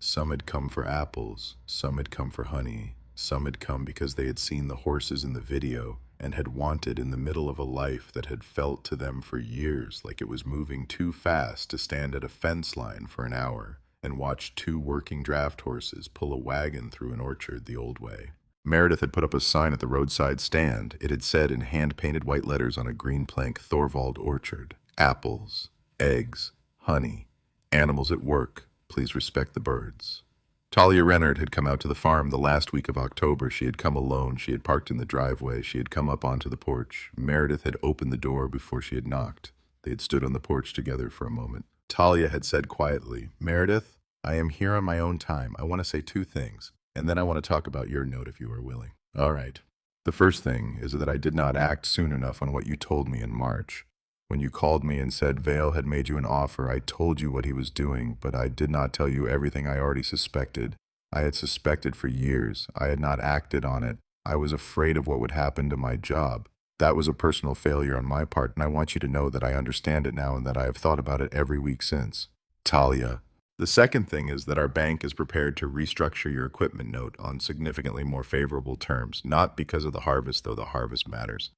Some had come for apples, some had come for honey, some had come because they had seen the horses in the video and had wanted in the middle of a life that had felt to them for years like it was moving too fast to stand at a fence line for an hour and watch 2 working draft horses pull a wagon through an orchard the old way. Meredith had put up a sign at the roadside stand. It had said in hand-painted white letters on a green plank, "Thorvald Orchard. Apples, eggs, honey, animals at work. Please respect the birds." Talia Rennert had come out to the farm the last week of October. She had come alone. She had parked in the driveway. She had come up onto the porch. Meredith had opened the door before she had knocked. They had stood on the porch together for a moment. Talia had said quietly, "Meredith, I am here on my own time. I want to say two things, and then I want to talk about your note if you are willing." "All right. The first thing is that I did not act soon enough on what you told me in March. When you called me and said Vale had made you an offer, I told you what he was doing, but I did not tell you everything I already suspected. I had suspected for years. I had not acted on it. I was afraid of what would happen to my job. That was a personal failure on my part, and I want you to know that I understand it now and that I have thought about it every week since." "Talia, the second thing is that our bank is prepared to restructure your equipment note on significantly more favorable terms, not because of the harvest, though the harvest matters.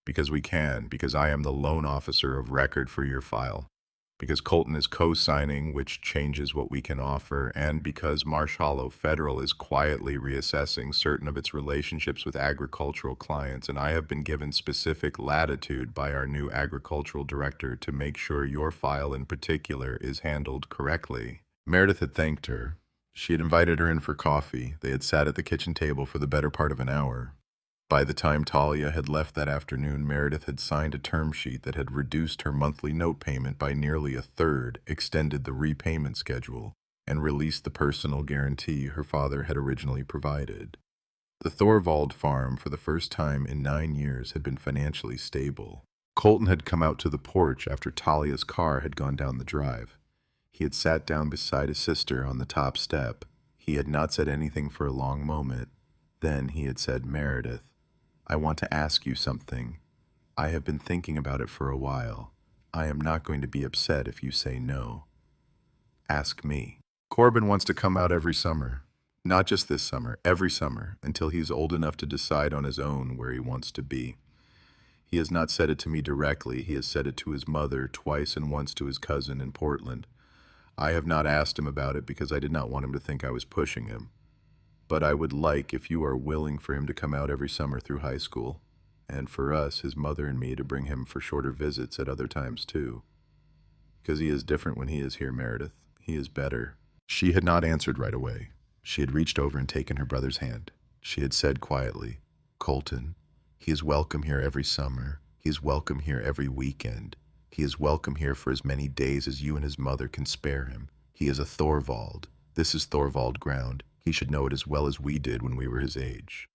Because I am the loan officer of record for your file. Because Colton is co-signing, which changes what we can offer, and because Marsh Hollow Federal is quietly reassessing certain of its relationships with agricultural clients, and I have been given specific latitude by our new agricultural director to make sure your file in particular is handled correctly." Meredith had thanked her. She had invited her in for coffee. They had sat at the kitchen table for the better part of an hour. By the time Talia had left that afternoon, Meredith had signed a term sheet that had reduced her monthly note payment by nearly a third, extended the repayment schedule, and released the personal guarantee her father had originally provided. The Thorvald farm, for the first time in 9 years, had been financially stable. Colton had come out to the porch after Talia's car had gone down the drive. He had sat down beside his sister on the top step. He had not said anything for a long moment. Then he had said, "Meredith, I want to ask you something. I have been thinking about it for a while. I am not going to be upset if you say no. Ask me." "Corbin wants to come out every summer. Not just this summer, every summer, until he's old enough to decide on his own where he wants to be. He has not said it to me directly. He has said it to his mother twice and once to his cousin in Portland. I have not asked him about it because I did not want him to think I was pushing him. But I would like, if you are willing, for him to come out every summer through high school, and for us, his mother and me, to bring him for shorter visits at other times too. Because he is different when he is here, Meredith. He is better." She had not answered right away. She had reached over and taken her brother's hand. She had said quietly, "Colton, he is welcome here every summer. He is welcome here every weekend. He is welcome here for as many days as you and his mother can spare him. He is a Thorvald. This is Thorvald ground. He should know it as well as we did when we were his age."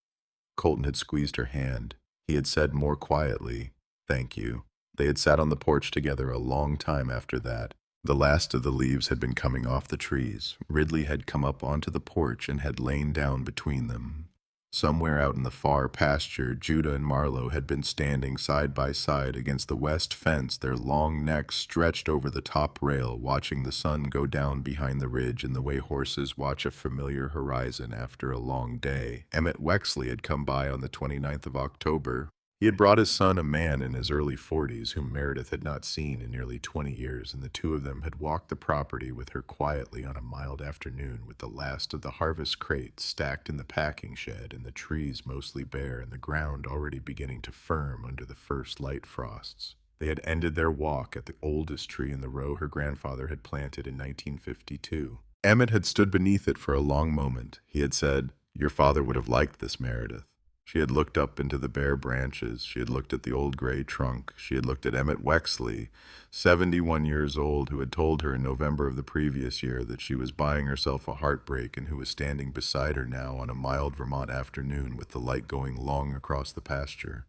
Colton had squeezed her hand. He had said more quietly, "Thank you." They had sat on the porch together a long time after that. The last of the leaves had been coming off the trees. Ridley had come up onto the porch and had lain down between them. Somewhere out in the far pasture, Judah and Marlowe had been standing side by side against the west fence, their long necks stretched over the top rail, watching the sun go down behind the ridge in the way horses watch a familiar horizon after a long day. Emmett Wexley had come by on the 29th of October. He had brought his son, a man in his early 40s, whom Meredith had not seen in nearly 20 years, and the two of them had walked the property with her quietly on a mild afternoon, with the last of the harvest crates stacked in the packing shed and the trees mostly bare and the ground already beginning to firm under the first light frosts. They had ended their walk at the oldest tree in the row her grandfather had planted in 1952. Emmett had stood beneath it for a long moment. He had said, "Your father would have liked this, Meredith." She had looked up into the bare branches. She had looked at the old gray trunk. She had looked at Emmett Wexley, 71 years old, who had told her in November of the previous year that she was buying herself a heartbreak, and who was standing beside her now on a mild Vermont afternoon with the light going long across the pasture.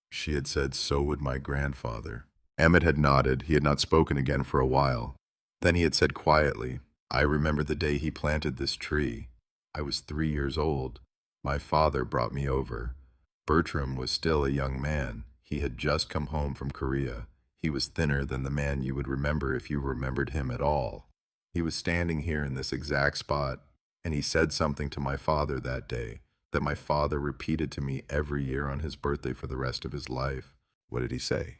She had said, "So would my grandfather." Emmett had nodded. He had not spoken again for a while. Then he had said quietly, "I remember the day he planted this tree. I was 3 years old. My father brought me over. Bertram was still a young man. He had just come home from Korea. He was thinner than the man you would remember if you remembered him at all. He was standing here in this exact spot, and he said something to my father that day that my father repeated to me every year on his birthday for the rest of his life." "What did he say?"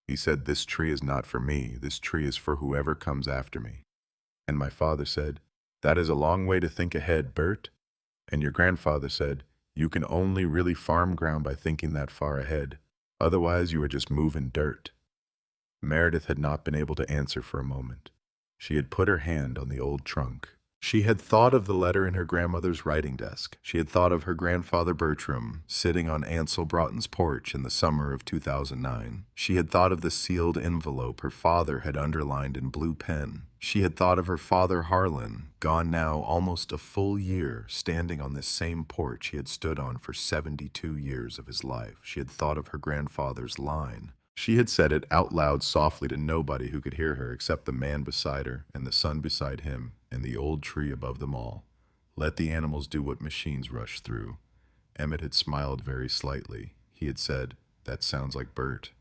"He said, 'This tree is not for me. This tree is for whoever comes after me.' And my father said, 'That is a long way to think ahead, Bert.' And your grandfather said, 'You can only really farm ground by thinking that far ahead. Otherwise, you are just moving dirt.'" Meredith had not been able to answer for a moment. She had put her hand on the old trunk. She had thought of the letter in her grandmother's writing desk. She had thought of her grandfather Bertram sitting on Ansel Broughton's porch in the summer of 2009. She had thought of the sealed envelope her father had underlined in blue pen. She had thought of her father Harlan, gone now almost a full year, standing on this same porch he had stood on for 72 years of his life. She had thought of her grandfather's line. She had said it out loud softly to nobody who could hear her except the man beside her and the sun beside him and the old tree above them all. Let the animals do what machines rush through. Emmett had smiled very slightly. He had said, "That sounds like Bert."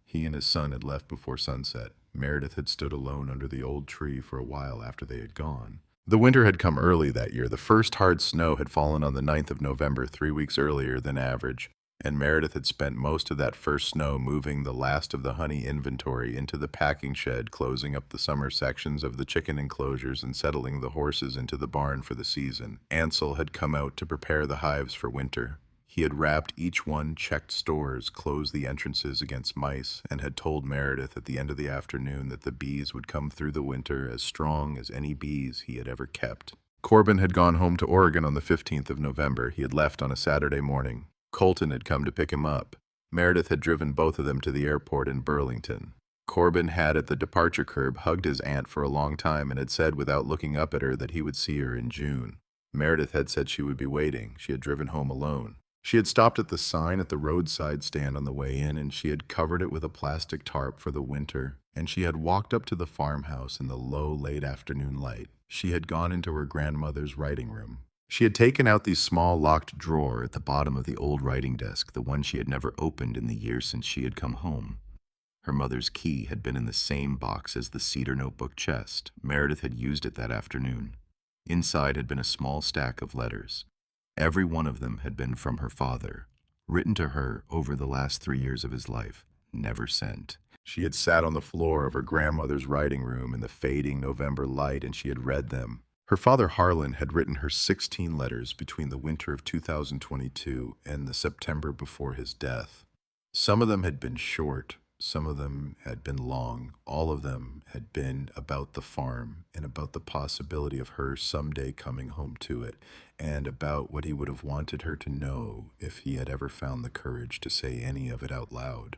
He and his son had left before sunset. Meredith had stood alone under the old tree for a while after they had gone. The winter had come early that year. The first hard snow had fallen on the 9th of November, 3 weeks earlier than average, and Meredith had spent most of that first snow moving the last of the honey inventory into the packing shed, closing up the summer sections of the chicken enclosures and settling the horses into the barn for the season. Ansel had come out to prepare the hives for winter. He had wrapped each one, checked stores, closed the entrances against mice, and had told Meredith at the end of the afternoon that the bees would come through the winter as strong as any bees he had ever kept. Corbin had gone home to Oregon on the 15th of November. He had left on a Saturday morning. Colton had come to pick him up. Meredith had driven both of them to the airport in Burlington. Corbin had, at the departure curb, hugged his aunt for a long time and had said without looking up at her that he would see her in June. Meredith had said she would be waiting. She had driven home alone. She had stopped at the sign at the roadside stand on the way in, and she had covered it with a plastic tarp for the winter, and she had walked up to the farmhouse in the low, late afternoon light. She had gone into her grandmother's writing room. She had taken out the small locked drawer at the bottom of the old writing desk, the one she had never opened in the year since she had come home. Her mother's key had been in the same box as the cedar notebook chest. Meredith had used it that afternoon. Inside had been a small stack of letters. Every one of them had been from her father, written to her over the last 3 years of his life, never sent. She had sat on the floor of her grandmother's writing room in the fading November light, and she had read them. Her father Harlan had written her 16 letters between the winter of 2022 and the September before his death. Some of them had been short, some of them had been long. All of them had been about the farm and about the possibility of her someday coming home to it, and about what he would have wanted her to know if he had ever found the courage to say any of it out loud.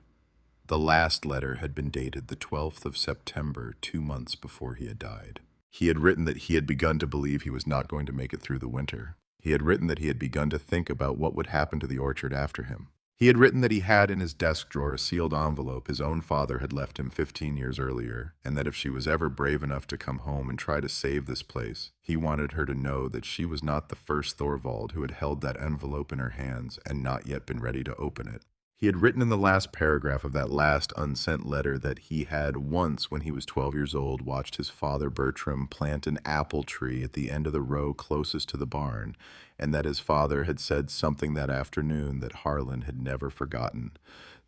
The last letter had been dated the 12th of September, 2 months before he had died. He had written that he had begun to believe he was not going to make it through the winter. He had written that he had begun to think about what would happen to the orchard after him. He had written that he had in his desk drawer a sealed envelope his own father had left him 15 years earlier, and that if she was ever brave enough to come home and try to save this place, he wanted her to know that she was not the first Thorvald who had held that envelope in her hands and not yet been ready to open it. He had written in the last paragraph of that last unsent letter that he had once, when he was 12 years old, watched his father Bertram plant an apple tree at the end of the row closest to the barn, and that his father had said something that afternoon that Harlan had never forgotten.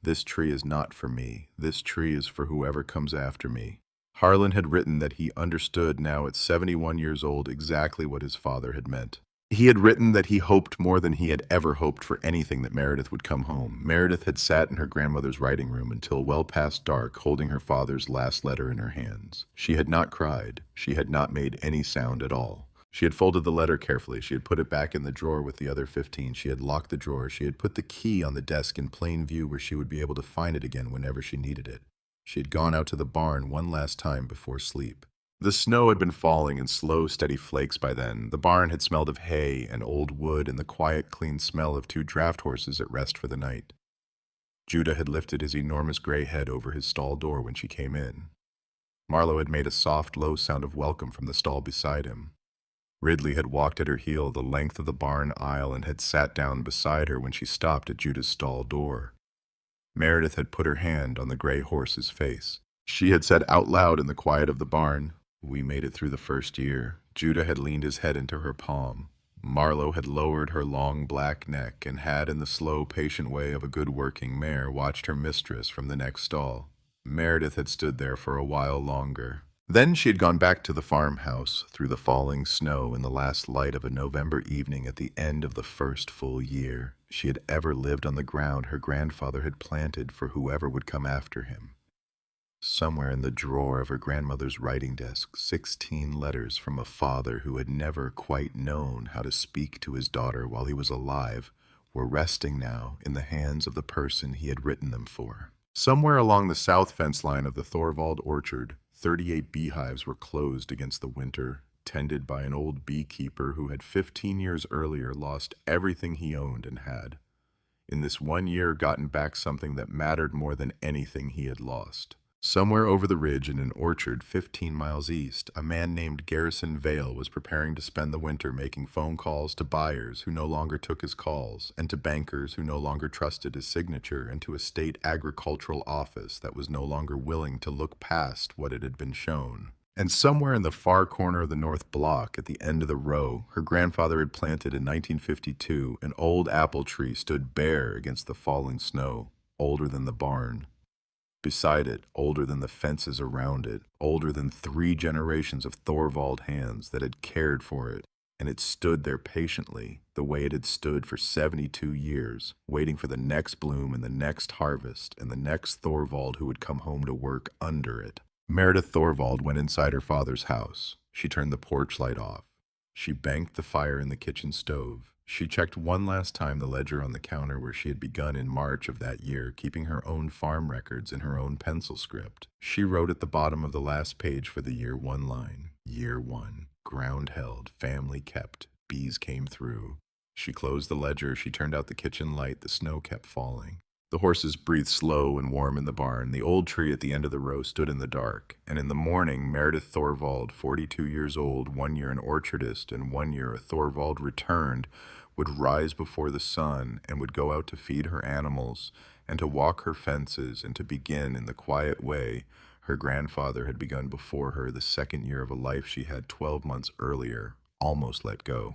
"This tree is not for me. This tree is for whoever comes after me." Harlan had written that he understood now at 71 years old exactly what his father had meant. He had written that he hoped more than he had ever hoped for anything that Meredith would come home. Meredith had sat in her grandmother's writing room until well past dark, holding her father's last letter in her hands. She had not cried. She had not made any sound at all. She had folded the letter carefully. She had put it back in the drawer with the other 15. She had locked the drawer. She had put the key on the desk in plain view where she would be able to find it again whenever she needed it. She had gone out to the barn one last time before sleep. The snow had been falling in slow, steady flakes by then. The barn had smelled of hay and old wood and the quiet, clean smell of 2 draft horses at rest for the night. Judah had lifted his enormous gray head over his stall door when she came in. Marlowe had made a soft, low sound of welcome from the stall beside him. Ridley had walked at her heel the length of the barn aisle and had sat down beside her when she stopped at Judah's stall door. Meredith had put her hand on the gray horse's face. She had said out loud in the quiet of the barn, "We made it through the first year." Judah had leaned his head into her palm. Marlowe had lowered her long black neck and had, in the slow, patient way of a good working mare, watched her mistress from the next stall. Meredith had stood there for a while longer. Then she had gone back to the farmhouse through the falling snow in the last light of a November evening at the end of the first full year she had ever lived on the ground her grandfather had planted for whoever would come after him. somewhere in the drawer of her grandmother's writing desk, 16 letters from a father who had never quite known how to speak to his daughter while he was alive were resting now in the hands of the person he had written them for. Somewhere along the south fence line of the Thorvald orchard, 38 beehives were closed against the winter, tended by an old beekeeper who had 15 years earlier lost everything he owned and had. In this 1 year gotten back something that mattered more than anything he had lost. Somewhere over the ridge in an orchard 15 miles east, a man named Garrison Vale was preparing to spend the winter making phone calls to buyers who no longer took his calls, and to bankers who no longer trusted his signature, and to a state agricultural office that was no longer willing to look past what it had been shown. And somewhere in the far corner of the north block, at the end of the row, her grandfather had planted in 1952, an old apple tree stood bare against the falling snow, older than the barn. Beside it, older than the fences around it, older than 3 generations of Thorvald hands that had cared for it, and it stood there patiently, the way it had stood for 72 years, waiting for the next bloom and the next harvest, and the next Thorvald who would come home to work under it. Meredith Thorvald went inside her father's house. She turned the porch light off. She banked the fire in the kitchen stove. She checked one last time the ledger on the counter where she had begun in March of that year, keeping her own farm records in her own pencil script. She wrote at the bottom of the last page for the year one line. Year 1. Ground held, family kept, bees came through. She closed the ledger. She turned out the kitchen light. The snow kept falling. The horses breathed slow and warm in the barn. The old tree at the end of the row stood in the dark. And in the morning, Meredith Thorvald, 42 years old, 1 year an orchardist and 1 year a Thorvald returned, would rise before the sun and would go out to feed her animals and to walk her fences and to begin in the quiet way her grandfather had begun before her, the second year of a life she had 12 months earlier almost let go.